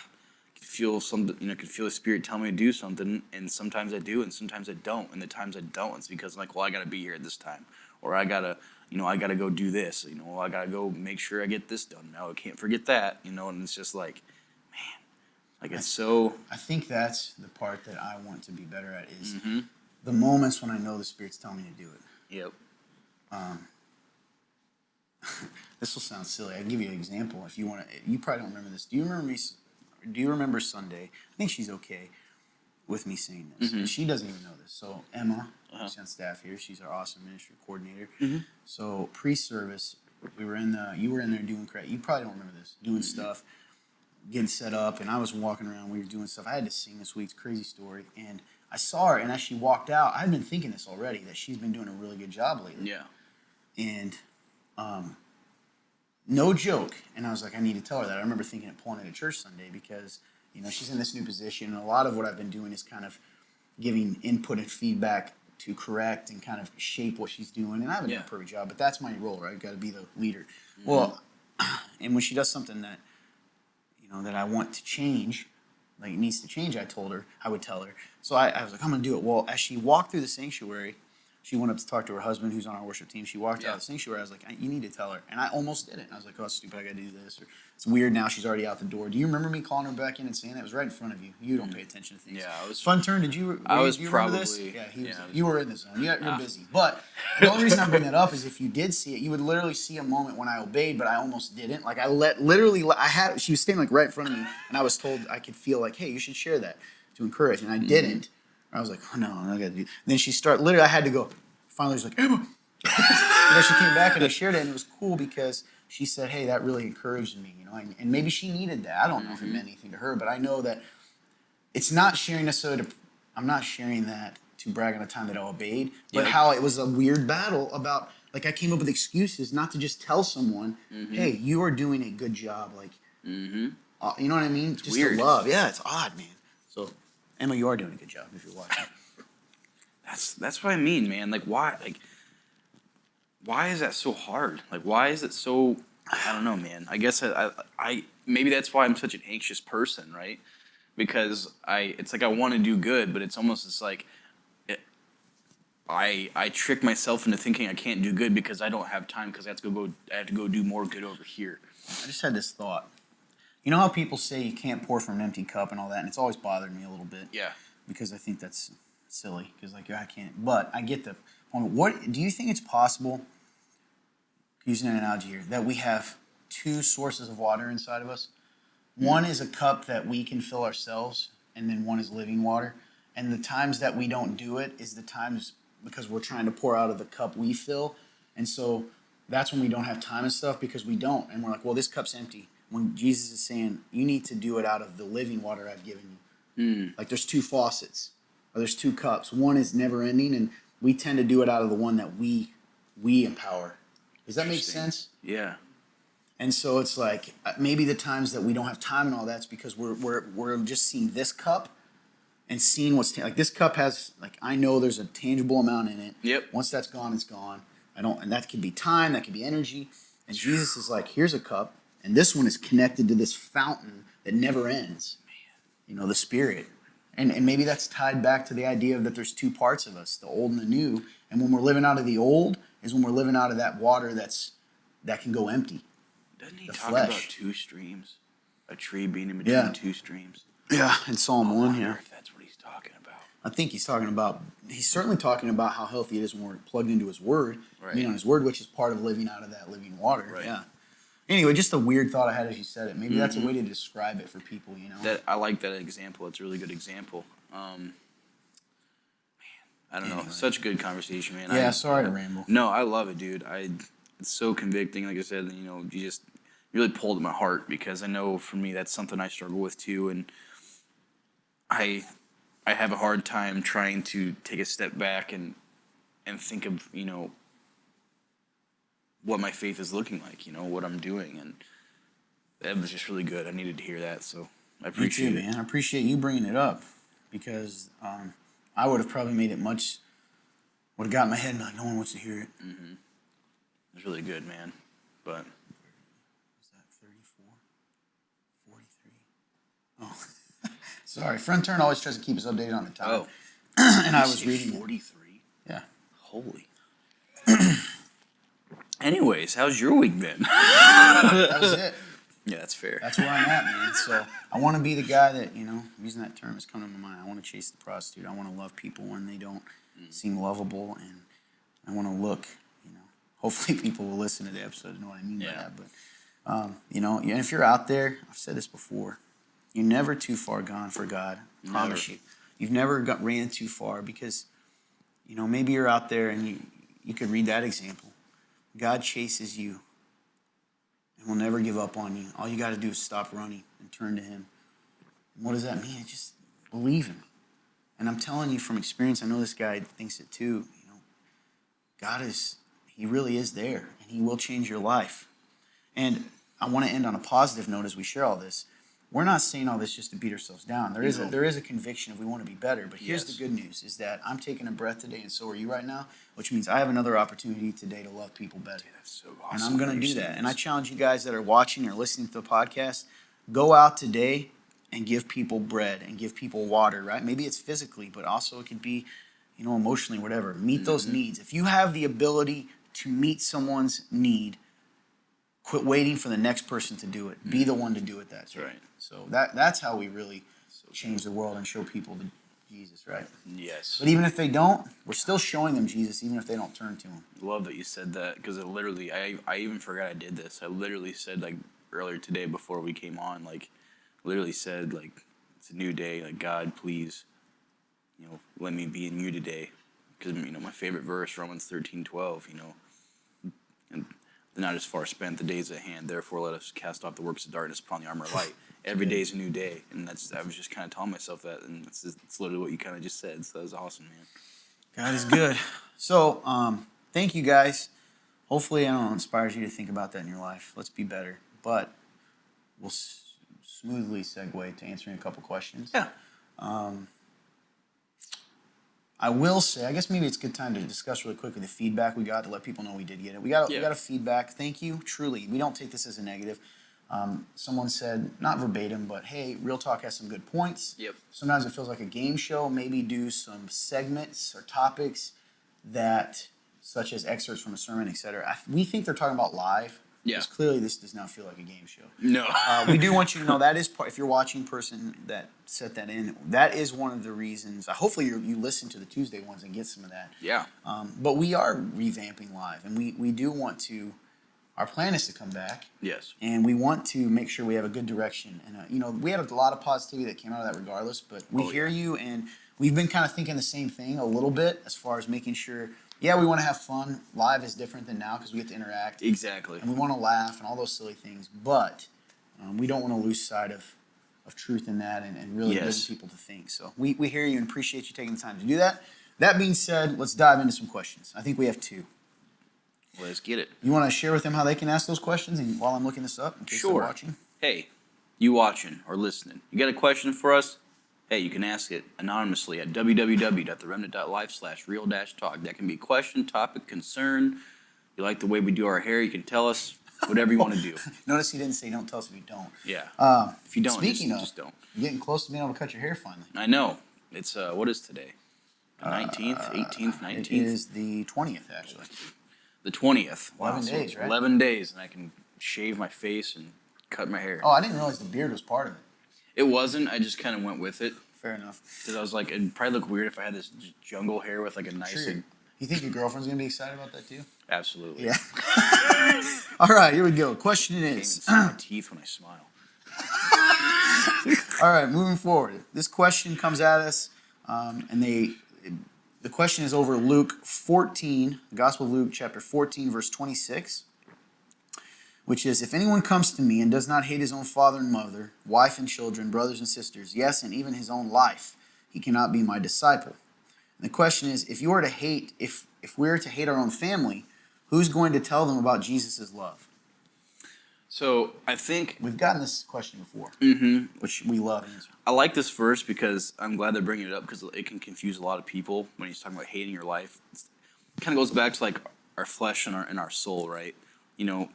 can feel something, can feel the spirit tell me to do something, and sometimes I do, and sometimes I don't, and the times I don't, it's because I'm like, well, I got to be here at this time, or I gotta go do this, I gotta go make sure I get this done. Now I can't forget that, and it's just like, man, like it's so. I think that's the part that I want to be better at is Mm-hmm. the moments when I know the Spirit's telling me to do it. Yep. This will sound silly. I'll give you an example. If you want to, you probably don't remember this. Do you remember me? Do you remember Sunday? I think she's okay with me saying this. Mm-hmm. And she doesn't even know this. So Emma, Uh-huh. she's on staff here. She's our awesome ministry coordinator. Mm-hmm. So pre-service, you were in there doing credit. You probably don't remember this. Doing stuff, getting set up, and I was walking around. We were doing stuff. I had to sing this week. It's a crazy story. And I saw her, and as she walked out, I've been thinking this already, that she's been doing a really good job lately. Yeah. And no joke. And I was like, I need to tell her that. I remember thinking of pulling it at church Sunday because, she's in this new position. And a lot of what I've been doing is kind of giving input and feedback to correct and kind of shape what she's doing. And I haven't done a perfect job, but that's my role, right? I've got to be the leader. Mm-hmm. Well, and when she does something that, that I want to change, like it needs to change, I would tell her. So I was like, I'm going to do it. Well, as she walked through the sanctuary, she went up to talk to her husband who's on our worship team. She walked out of the sanctuary. I was like, you need to tell her. And I almost did it. And I was like, oh, stupid, I got to do this. Or, it's weird now. She's already out the door. Do you remember me calling her back in and saying that? It was right in front of you. You don't pay attention to things. Yeah, I was. Fun turn. Did you? I was do you probably. remember this? Yeah, Yeah, you were in the zone. You're busy. But the only reason I bring that up is if you did see it, you would literally see a moment when I obeyed, but I almost didn't. Like she was standing like right in front of me, and I was told I could feel like, hey, you should share that to encourage, and I didn't. I was like, oh no, I got to do. And then she started. Literally, I had to go. Finally, she's like, Emma. And then she came back and I shared it, and it was cool because she said, hey, that really encouraged me, and maybe she needed that. I don't know if it meant anything to her, but I know that it's not sharing necessarily I'm not sharing that to brag on the time that I obeyed, but how it was a weird battle about, like, I came up with excuses not to just tell someone, hey, you are doing a good job, like, you know what I mean? It's just weird. to love. Yeah, it's odd, man. So, Emma, you are doing a good job if you're watching. That's what I mean, man. Like, why is that so hard? Like, why is it so? I don't know, man. I guess I maybe that's why I'm such an anxious person, right? Because it's like I want to do good, but it's almost just like I trick myself into thinking I can't do good because I don't have time because I have to go do more good over here. I just had this thought. You know how people say you can't pour from an empty cup and all that, and it's always bothered me a little bit. Yeah. Because I think that's silly. Because I can't. But I get the point. What do you think it's possible? Using an analogy here, that we have two sources of water inside of us. One is a cup that we can fill ourselves, and then one is living water. And the times that we don't do it is the times because we're trying to pour out of the cup we fill. And so that's when we don't have time and stuff because we don't. And we're like, well, this cup's empty. When Jesus is saying, you need to do it out of the living water I've given you. Like there's two faucets, or there's two cups. One is never ending, and we tend to do it out of the one that we empower. Does that make sense? Yeah. And so it's like maybe the times that we don't have time and all that's because we're just seeing this cup and seeing what's like this cup has, like, I know there's a tangible amount in it. Yep. Once that's gone, it's gone. And that could be time, that could be energy. And Jesus is like, here's a cup, and this one is connected to this fountain that never ends. The Spirit. And maybe that's tied back to the idea of that there's two parts of us, the old and the new. And when we're living out of the old is when we're living out of that water that can go empty. Doesn't he the talk flesh. about two streams? A tree being in between two streams? Yeah, in Psalm 1 here. If that's what he's talking about. I think he's certainly talking about how healthy it is when we're plugged into his word. Right. On his word, which is part of living out of that living water. Right. Yeah. Anyway, just a weird thought I had as you said it. Maybe that's a way to describe it for people, That I like that example. It's a really good example. Man, I don't know. Such a good conversation, man. Yeah, sorry to ramble. No, I love it, dude. It's so convicting. Like I said, you just really pulled at my heart because I know for me that's something I struggle with too, and I have a hard time trying to take a step back and think of what my faith is looking like, what I'm doing. And that was just really good. I needed to hear that, so I appreciate Me too, man. I appreciate you bringing it up because I would have probably made it would have got in my head and like, no one wants to hear it. Mm-hmm. It was really good, man. But. Was that 34? 43? Oh, sorry. Front Turn always tries to keep us updated on the time. Oh. And I was reading 43? Yeah. Holy. Anyways, how's your week been? That was it. Yeah, that's fair. That's where I'm at, man. So I want to be the guy that, using that term has come to my mind. I want to chase the prostitute. I want to love people when they don't seem lovable. And I want to look, hopefully people will listen to the episode and know what I mean by that. But, and if you're out there, I've said this before, you're never too far gone for God. I promise you. You've never ran too far because, maybe you're out there and you could read that example. God chases you and will never give up on you. All you got to do is stop running and turn to him. And what does that mean? Just believe him. And I'm telling you from experience, I know this guy thinks it too. God he really is there, and he will change your life. And I want to end on a positive note as we share all this. We're not saying all this just to beat ourselves down. There is a conviction if we want to be better. But here's the good news, is that I'm taking a breath today, and so are you right now, which means I have another opportunity today to love people better. Dude, that's so awesome. And I'm going to do that. And I challenge you guys that are watching or listening to the podcast, go out today and give people bread and give people water, right? Maybe it's physically, but also it could be, emotionally, whatever. Meet those needs. If you have the ability to meet someone's need, quit waiting for the next person to do it. Be the one to do it that day. That's right. So that's how we really change the world and show people to Jesus, right? Yes. But even if they don't, we're still showing them Jesus, even if they don't turn to him. Love that you said that, because it literally, I even forgot I did this. I literally said, earlier today before we came on, literally said, it's a new day. God, please, let me be in you today. Because, my favorite verse, Romans 13:12, and they're not as far spent, the days at hand. Therefore, let us cast off the works of darkness upon the armor of light. Every day is a new day. And I was just kind of telling myself that, and it's literally what you kind of just said. So that was awesome, man. God is good. So, thank you guys. Hopefully, it inspires you to think about that in your life. Let's be better. But we'll smoothly segue to answering a couple questions. Yeah. I will say, I guess maybe it's a good time to discuss really quickly the feedback we got to let people know we did get it. We got a feedback. Thank you, truly. We don't take this as a negative. Someone said, not verbatim, but hey, Real Talk has some good points. Yep. Sometimes it feels like a game show. Maybe do some segments or topics such as excerpts from a sermon, etc. We think they're talking about live. Yeah. Because clearly this does not feel like a game show. No. We do want you to know that is part, if you're watching person that set that in, that is one of the reasons. Hopefully you listen to the Tuesday ones and get some of that. Yeah. But we are revamping live, and we do want to. Our plan is to come back. Yes. And we want to make sure we have a good direction. And we had a lot of positivity that came out of that regardless. But we hear you, and we've been kind of thinking the same thing a little bit as far as making sure. Yeah, we want to have fun. Live is different than now because we get to interact. Exactly. And we want to laugh and all those silly things. But we don't want to lose sight of truth in that and really getting people to think. So we hear you and appreciate you taking the time to do that. That being said, let's dive into some questions. I think we have two. Let's get it. You want to share with them how they can ask those questions and while I'm looking this up in case they're watching? Hey, you watching or listening, you got a question for us? Hey, you can ask it anonymously at www.theremnant.life/real-talk. That can be a question, topic, concern. You like the way we do our hair, you can tell us whatever you want to do. Notice he didn't say don't tell us if you don't. Yeah. If you don't, just don't. You're getting close to being able to cut your hair finally. I know. It's, what is today? The 19th, 18th, 19th? It is the 20th, actually. The 20th. 11 days, right? 11 days, and I can shave my face and cut my hair. Oh, I didn't realize the beard was part of it. It wasn't. I just kind of went with it. Fair enough. Because I was like, it'd probably look weird if I had this jungle hair with a nice... Sure. You think your girlfriend's going to be excited about that too? Absolutely. Yeah. All right, here we go. Question is... I can't even see my teeth when I smile. All right, moving forward. This question comes at us, and the question is over Luke 14, the Gospel of Luke, chapter 14, verse 26. Which is, if anyone comes to me and does not hate his own father and mother, wife and children, brothers and sisters, yes, and even his own life, he cannot be my disciple. And the question is, if we are to hate our own family, who's going to tell them about Jesus' love? So I think We've gotten this question before, which we love answering. I like this verse because I'm glad they're bringing it up because it can confuse a lot of people when he's talking about hating your life. It kind of goes back to like our flesh and our soul, right? You know,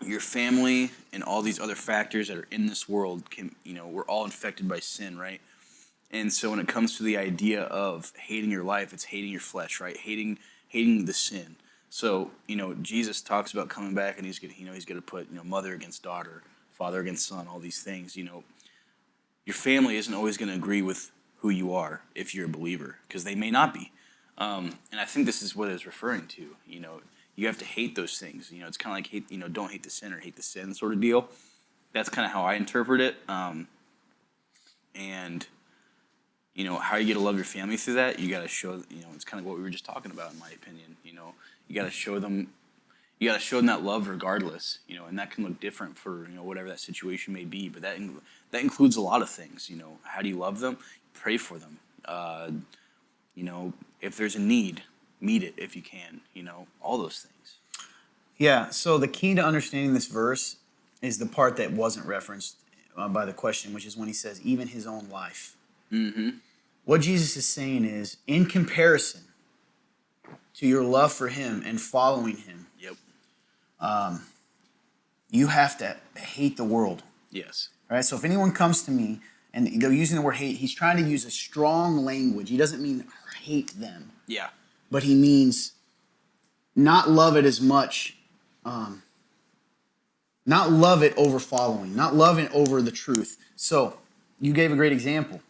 your family and all these other factors that are in this world can, we're all infected by sin, right? And so when it comes to the idea of hating your life, it's hating your flesh, right? Hating the sin. So, Jesus talks about coming back and he's gonna put, mother against daughter, father against son, all these things. Your family isn't always gonna agree with who you are if you're a believer, because they may not be. And I think this is what it's referring to. You have to hate those things. It's kind of like don't hate the sin or hate the sin sort of deal. That's kind of how I interpret it. And how you get to love your family through that, you got to show, it's kind of what we were just talking about, in my opinion. You got to show them, that love regardless, and that can look different for, whatever that situation may be. But that includes a lot of things. How do you love them? Pray for them. If there's a need, meet it if you can, all those things. Yeah, so the key to understanding this verse is the part that wasn't referenced by the question, which is when he says, even his own life. Mm-hmm. What Jesus is saying is, in comparison to your love for him and following him, Yep. You have to hate the world. Yes. All right, so if anyone comes to me and they're using the word hate, he's trying to use a strong language. He doesn't mean hate them. Yeah. But he means not love it as much, not love it over following, not love it over the truth. So you gave a great example.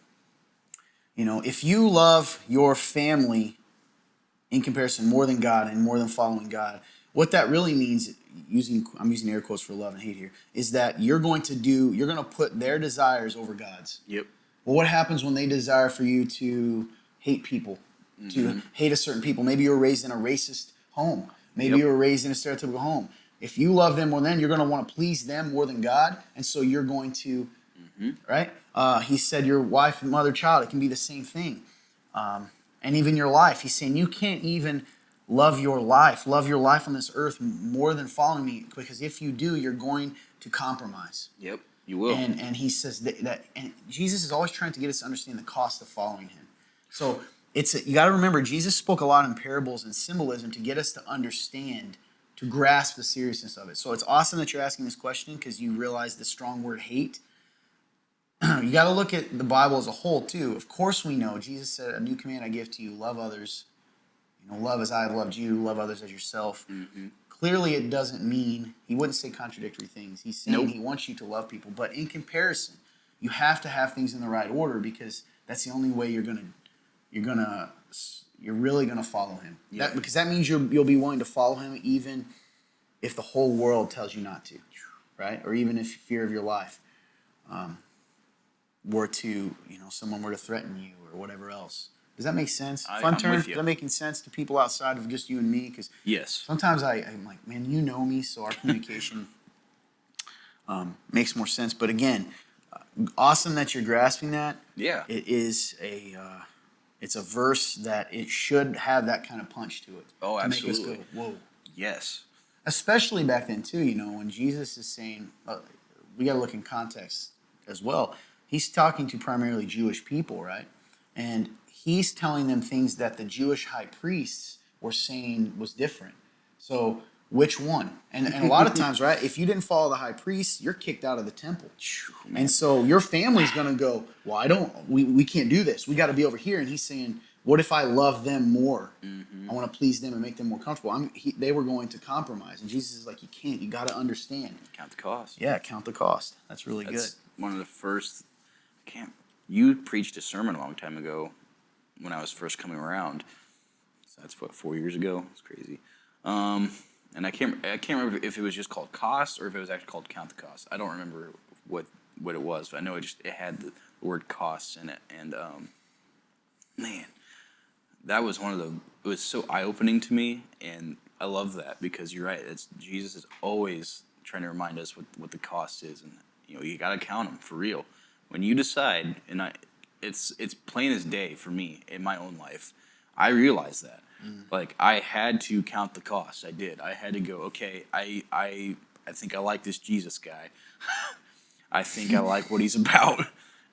If you love your family in comparison more than God and more than following God, what that really means, I'm using air quotes for love and hate here, is that you're going to put their desires over God's. Yep. Well, what happens when they desire for you to hate people, to hate a certain people? Maybe you were raised in a racist home. Maybe you were raised in a stereotypical home. If you love them more than, you're going to want to please them more than God, and so you're going to, right? He said your wife, mother, child, it can be the same thing. And even your life. He's saying you can't even love your life on this earth more than following me, because if you do, you're going to compromise. Yep, you will. And he says that and Jesus is always trying to get us to understand the cost of following him. So you got to remember, Jesus spoke a lot in parables and symbolism to get us to understand, to grasp the seriousness of it. So it's awesome that you're asking this question, because you realize the strong word hate. You got to look at the Bible as a whole too. Of course we know Jesus said, a new command I give to you, love others. Love as I have loved you, love others as yourself. Mm-hmm. Clearly it doesn't mean, he wouldn't say contradictory things. He's saying he wants you to love people. But in comparison, you have to have things in the right order, because that's the only way you're really gonna follow him. Yeah. Because that means you'll be willing to follow him even if the whole world tells you not to, right? Or even if fear of your life were to, someone were to threaten you or whatever else. Does that make sense? Fun term? Is that making sense to people outside of just you and me? Because yes. Sometimes I'm like, man, you know me, so our communication makes more sense. But again, awesome that you're grasping that. Yeah. It is it's a verse that it should have that kind of punch to it. Oh, absolutely. To make us go, whoa. Yes. Especially back then too, when Jesus is saying, we got to look in context as well. He's talking to primarily Jewish people, right? And he's telling them things that the Jewish high priests were saying was different. So which one? And a lot of times, right, if you didn't follow the high priests, you're kicked out of the temple. And so your family's going to go, well, we can't do this. We got to be over here. And he's saying, what if I love them more? Mm-hmm. I want to please them and make them more comfortable. They were going to compromise. And Jesus is like, you can't. You got to understand. Count the cost. Yeah, count the cost. That's really good. One of the first, you preached a sermon a long time ago when I was first coming around. So that's 4 years ago. It's crazy. And I can't remember if it was just called cost or if it was actually called count the cost. I don't remember what it was, but I know it had the word costs in it. And man, that was it was so eye-opening to me, and I love that, because you're right. Jesus is always trying to remind us what the cost is, and you got to count them for real. When you decide, and it's plain as day for me in my own life, I realize that. Like, I had to count the cost. I did. I had to go, okay, I think I like this Jesus guy. I think I like what he's about.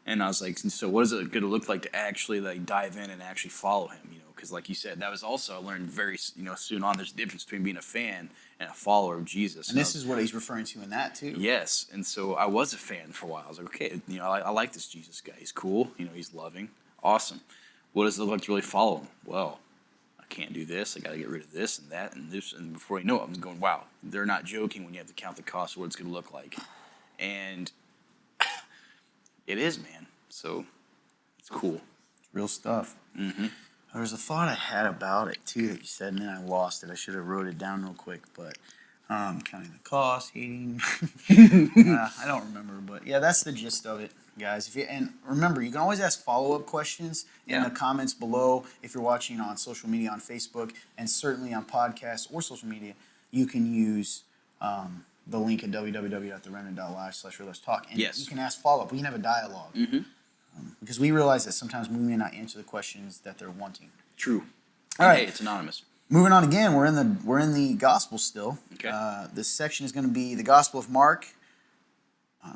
And I was like, so what is it going to look like to actually like dive in and actually follow him? You know, because like you said, that was also I learned very soon on. There's a difference between being a fan and a follower of Jesus. And this is what he's referring to in that too. Yes, and so I was a fan for a while. I was like, okay, I like this Jesus guy. He's cool. He's loving, awesome. What does it look like to really follow him? Well, I can't do this. I got to get rid of this and that and this. And before you know it, I'm going, wow, they're not joking when you have to count the cost of what it's going to look like. And it is, man. So it's cool. It's real stuff. Mm-hmm. There was a thought I had about it too that you said, and then I lost it. I should have wrote it down real quick, but counting the cost, hating. I don't remember, but yeah, that's the gist of it, guys. And remember, you can always ask follow-up questions in the comments below if you're watching on social media, on Facebook, and certainly on podcasts or social media. You can use the link at www.theremnant.live/realtalk, and you can ask follow-up. We can have a dialogue. Mm-hmm. Because we realize that sometimes we may not answer the questions that they're wanting. True. All right. Hey, it's anonymous. Moving on again, we're in the gospel still. Okay. This section is going to be the Gospel of Mark,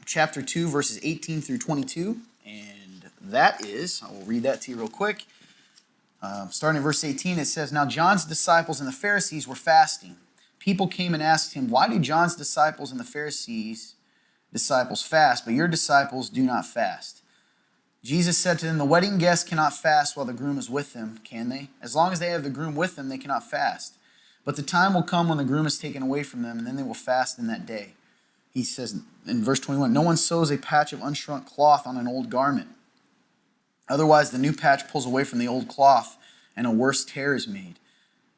chapter 2, verses 18 through 22. And that is, I will read that to you real quick. Starting in verse 18, it says, "Now John's disciples and the Pharisees were fasting. People came and asked him, 'Why do John's disciples and the Pharisees' disciples fast, but your disciples do not fast?' Jesus said to them, 'The wedding guests cannot fast while the groom is with them, can they? As long as they have the groom with them, they cannot fast. But the time will come when the groom is taken away from them, and then they will fast in that day.'" He says in verse 21, "No one sews a patch of unshrunk cloth on an old garment. Otherwise, the new patch pulls away from the old cloth, and a worse tear is made.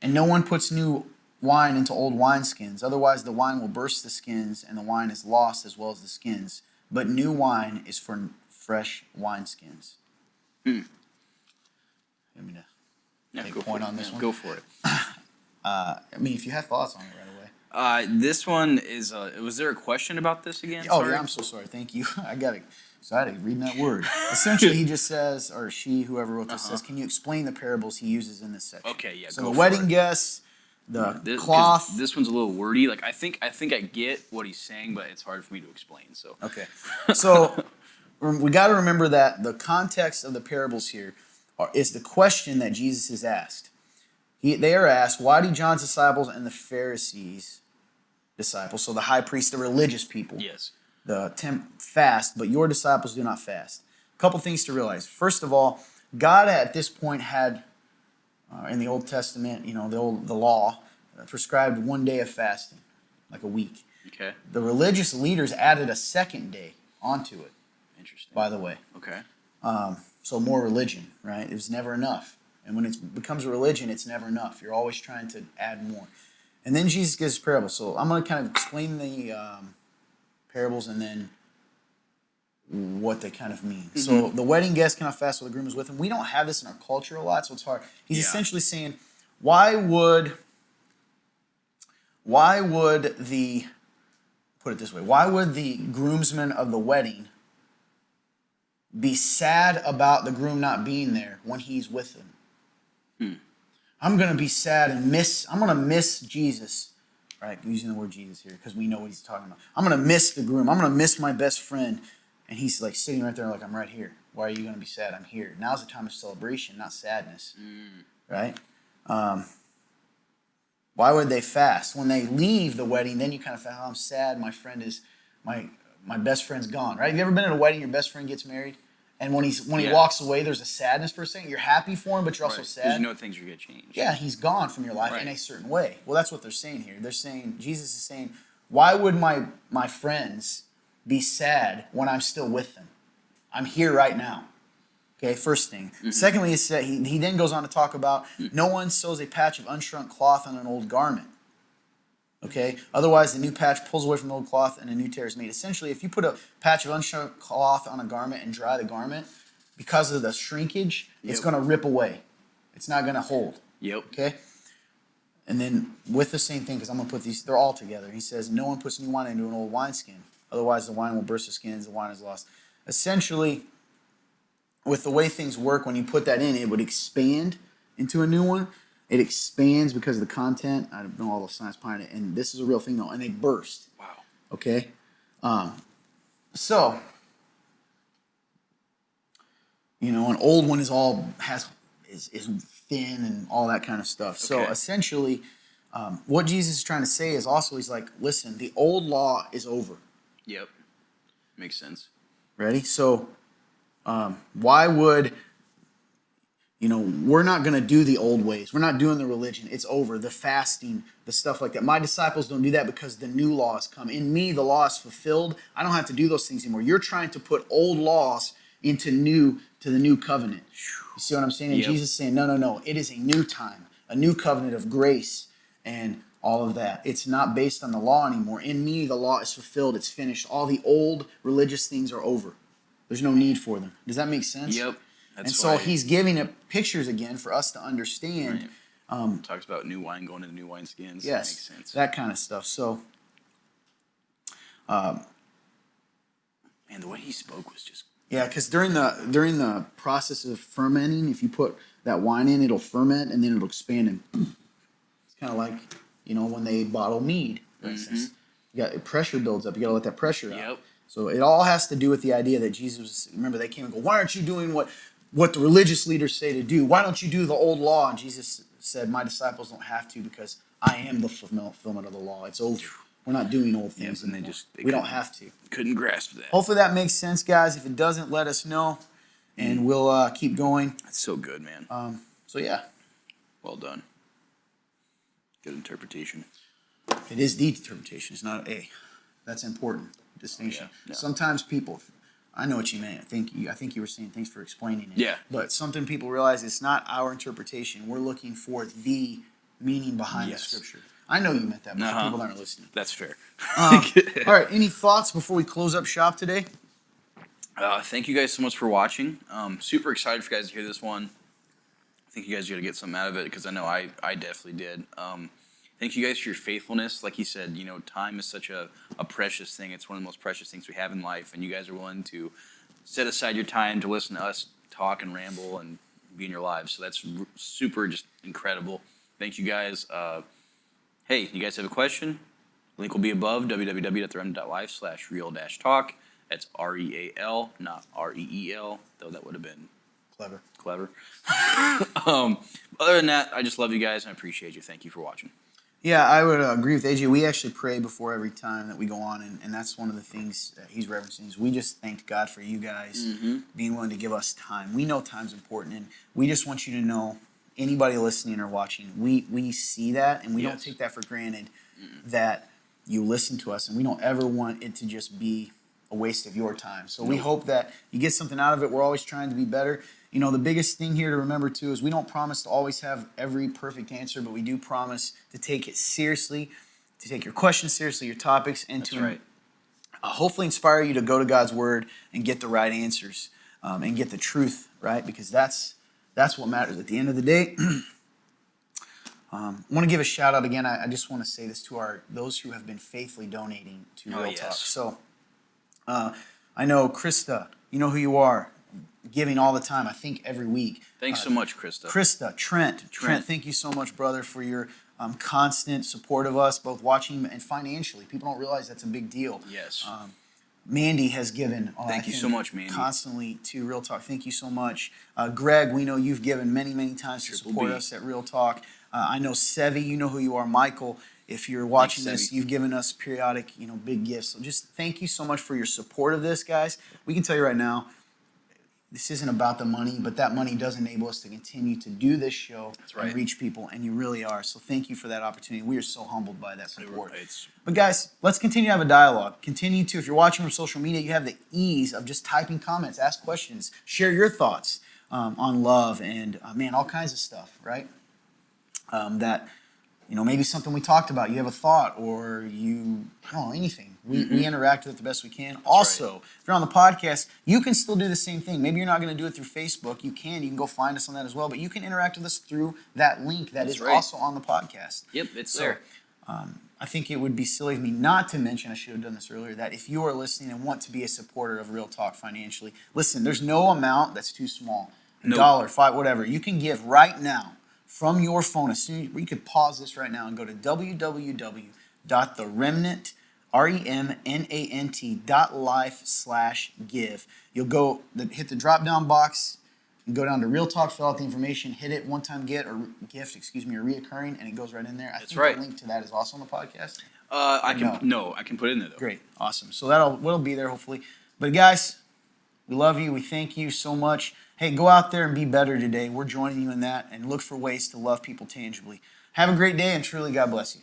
And no one puts new wine into old wineskins. Otherwise, the wine will burst the skins, and the wine is lost as well as the skins. But new wine is for fresh wineskins." Let me take a point on this one. Go for it. I mean, if you have thoughts on it right away. This one is. Was there a question about this again? Oh, sorry? yeah, I'm so sorry. Thank you. I got excited reading that word. Essentially, he just says, or she, whoever wrote this, says, "Can you explain the parables he uses in this section?" Okay, yeah. So the wedding guests, the cloth. This one's a little wordy. Like I think I get what he's saying, but it's hard for me to explain. So okay, so we got to remember that the context of the parables here is the question that Jesus is asked. They are asked, why do John's disciples and the Pharisees' disciples, so the high priest, the religious people, fast, but your disciples do not fast? A couple things to realize. First of all, God at this point had, in the Old Testament, the law, prescribed 1 day of fasting, like a week. Okay. The religious leaders added a second day onto it. Interesting. By the way. Okay. So more religion, right? It was never enough. And when it becomes a religion, it's never enough. You're always trying to add more. And then Jesus gives parables. So I'm going to kind of explain the parables and then what they kind of mean. Mm-hmm. So the wedding guest cannot fast while the groom is with him. We don't have this in our culture a lot, so it's hard. He's essentially saying, why would the groomsmen of the wedding be sad about the groom not being there when he's with them? I'm going to be sad and I'm going to miss Jesus, right? I'm using the word Jesus here because we know what he's talking about. I'm going to miss the groom. I'm going to miss my best friend. And he's like sitting right there like, I'm right here. Why are you going to be sad? I'm here. Now's the time of celebration, not sadness, right? Why would they fast? When they leave the wedding, then you kind of feel, I'm sad. My friend is, my best friend's gone, right? Have you ever been at a wedding, your best friend gets married? And when he walks away, there's a sadness for a second. You're happy for him, but you're also sad. Because you know things are going to change. Yeah, he's gone from your life in a certain way. Well, that's what they're saying here. They're saying, Jesus is saying, why would my friends be sad when I'm still with them? I'm here right now. Okay, first thing. Mm-hmm. Secondly, he then goes on to talk about no one sews a patch of unshrunk cloth on an old garment. Okay, otherwise the new patch pulls away from the old cloth and a new tear is made. Essentially, if you put a patch of unshrunk cloth on a garment and dry the garment, because of the shrinkage, it's going to rip away. It's not going to hold. Yep. Okay? And then with the same thing, because I'm going to put these, they're all together. He says, no one puts new wine into an old wineskin. Otherwise, the wine will burst the skins, the wine is lost. Essentially, with the way things work, when you put that in, it would expand into a new one. It expands because of the content. I don't know all the science behind it, and this is a real thing though. And they burst. Wow. Okay, so an old one is thin and all that kind of stuff. So Okay. essentially, what Jesus is trying to say is also he's like, listen, the old law is over. Yep. Makes sense. Ready? So why would we're not going to do the old ways. We're not doing the religion. It's over. The fasting, the stuff like that. My disciples don't do that because the new law has come. In me, the law is fulfilled. I don't have to do those things anymore. You're trying to put old laws to the new covenant. You see what I'm saying? And Yep. Jesus is saying, no, no, no. It is a new time, a new covenant of grace and all of that. It's not based on the law anymore. In me, the law is fulfilled. It's finished. All the old religious things are over. There's no need for them. Does that make sense? Yep. And so he's giving it pictures again for us to understand. Right. Talks about new wine going into new wineskins. Yes, That makes sense. that kind of stuff. So, man, the way he spoke was just yeah, because during the process of fermenting, if you put that wine in, it'll ferment and then it'll expand and it's kind of like when they bottle mead, for instance. You got pressure builds up. You got to let that pressure out. Yep. So it all has to do with the idea that Jesus. Remember, they came and go, why aren't you doing what the religious leaders say to do? Why don't you do the old law? And Jesus said, my disciples don't have to because I am the fulfillment of the law. It's over. We're not doing old things and anymore. they We don't have to. couldn't grasp that. Hopefully that makes sense, guys. If it doesn't, let us know, and we'll keep going. That's so good, man. So yeah, Well done. Good interpretation. it is the interpretation. It's not a. That's important distinction. Yeah. Sometimes people, I know what you meant. I think you were saying thanks for explaining it. Yeah. But sometimes people realize it's not our interpretation. We're looking for the meaning behind the scripture. I know you meant that, but for people that aren't listening. That's fair. All right. Any thoughts before we close up shop today? Thank you guys so much for watching. Super excited for you guys to hear this one. I think you guys are going to get something out of it because I know I definitely did. Thank you guys for your faithfulness. Like he said, time is such a precious thing. It's one of the most precious things we have in life, and you guys are willing to set aside your time to listen to us talk and ramble and be in your lives. So that's super just incredible. Thank you guys. Hey, you guys have a question? Link will be above, www.theremnant.life/real-talk. That's REAL, not REEL, though that would have been clever. Other than that, I just love you guys and I appreciate you. Thank you for watching. Yeah, I would agree with AJ. We actually pray before every time that we go on, and that's one of the things that he's referencing. Is we just thanked God for you guys being willing to give us time. We know time's important, and we just want you to know, anybody listening or watching, we see that, and we don't take that for granted that you listen to us, and we don't ever want it to just be a waste of your time. So we hope that you get something out of it. We're always trying to be better. The biggest thing here to remember too is we don't promise to always have every perfect answer, but we do promise to take it seriously, to take your questions seriously, your topics, and to hopefully inspire you to go to God's Word and get the right answers and get the truth, right? Because that's what matters at the end of the day. I want to give a shout out again. I just want to say this to those who have been faithfully donating to Real Talk. So I know Krista, you know who you are, giving all the time, I think every week. Thanks so much, Krista. Krista, Trent, thank you so much, brother, for your constant support of us, both watching and financially. People don't realize that's a big deal. Yes. Mandy has given, thank you so much, Mandy, constantly to Real Talk. Thank you so much. Greg, we know you've given many, many times to support us at Real Talk. I know Sevi, you know who you are. Michael, if you're watching this, you've given us periodic, big gifts. So just thank you so much for your support of this, guys. We can tell you right now, this isn't about the money, but that money does enable us to continue to do this show and reach people, and you really are. So thank you for that opportunity. We are so humbled by that support. But guys, let's continue to have a dialogue. Continue to, if you're watching from social media, you have the ease of just typing comments, ask questions, share your thoughts on love and, all kinds of stuff, right? That, maybe something we talked about, you have a thought, or I don't know, anything. We interact with it the best we can. Also, if you're on the podcast, you can still do the same thing. Maybe you're not going to do it through Facebook. You can go find us on that as well, but you can interact with us through that link that is also on the podcast. Yep, it's there. I think it would be silly of me not to mention, I should have done this earlier, that if you are listening and want to be a supporter of Real Talk financially, listen, there's no amount that's too small. $1, $5, whatever. You can give right now from your phone. As soon as you could pause this right now and go to www.theremnant, remnant.life/give. You'll go hit the drop down box. You go down to Real Talk, fill out the information, hit it, one-time gift, or reoccurring, and it goes right in there. I think right. the link to that is also on the podcast. I can put it in there though. Great, awesome. So that'll be there hopefully. But guys, we love you. We thank you so much. Hey, go out there and be better today. We're joining you in that, and look for ways to love people tangibly. Have a great day, and truly God bless you.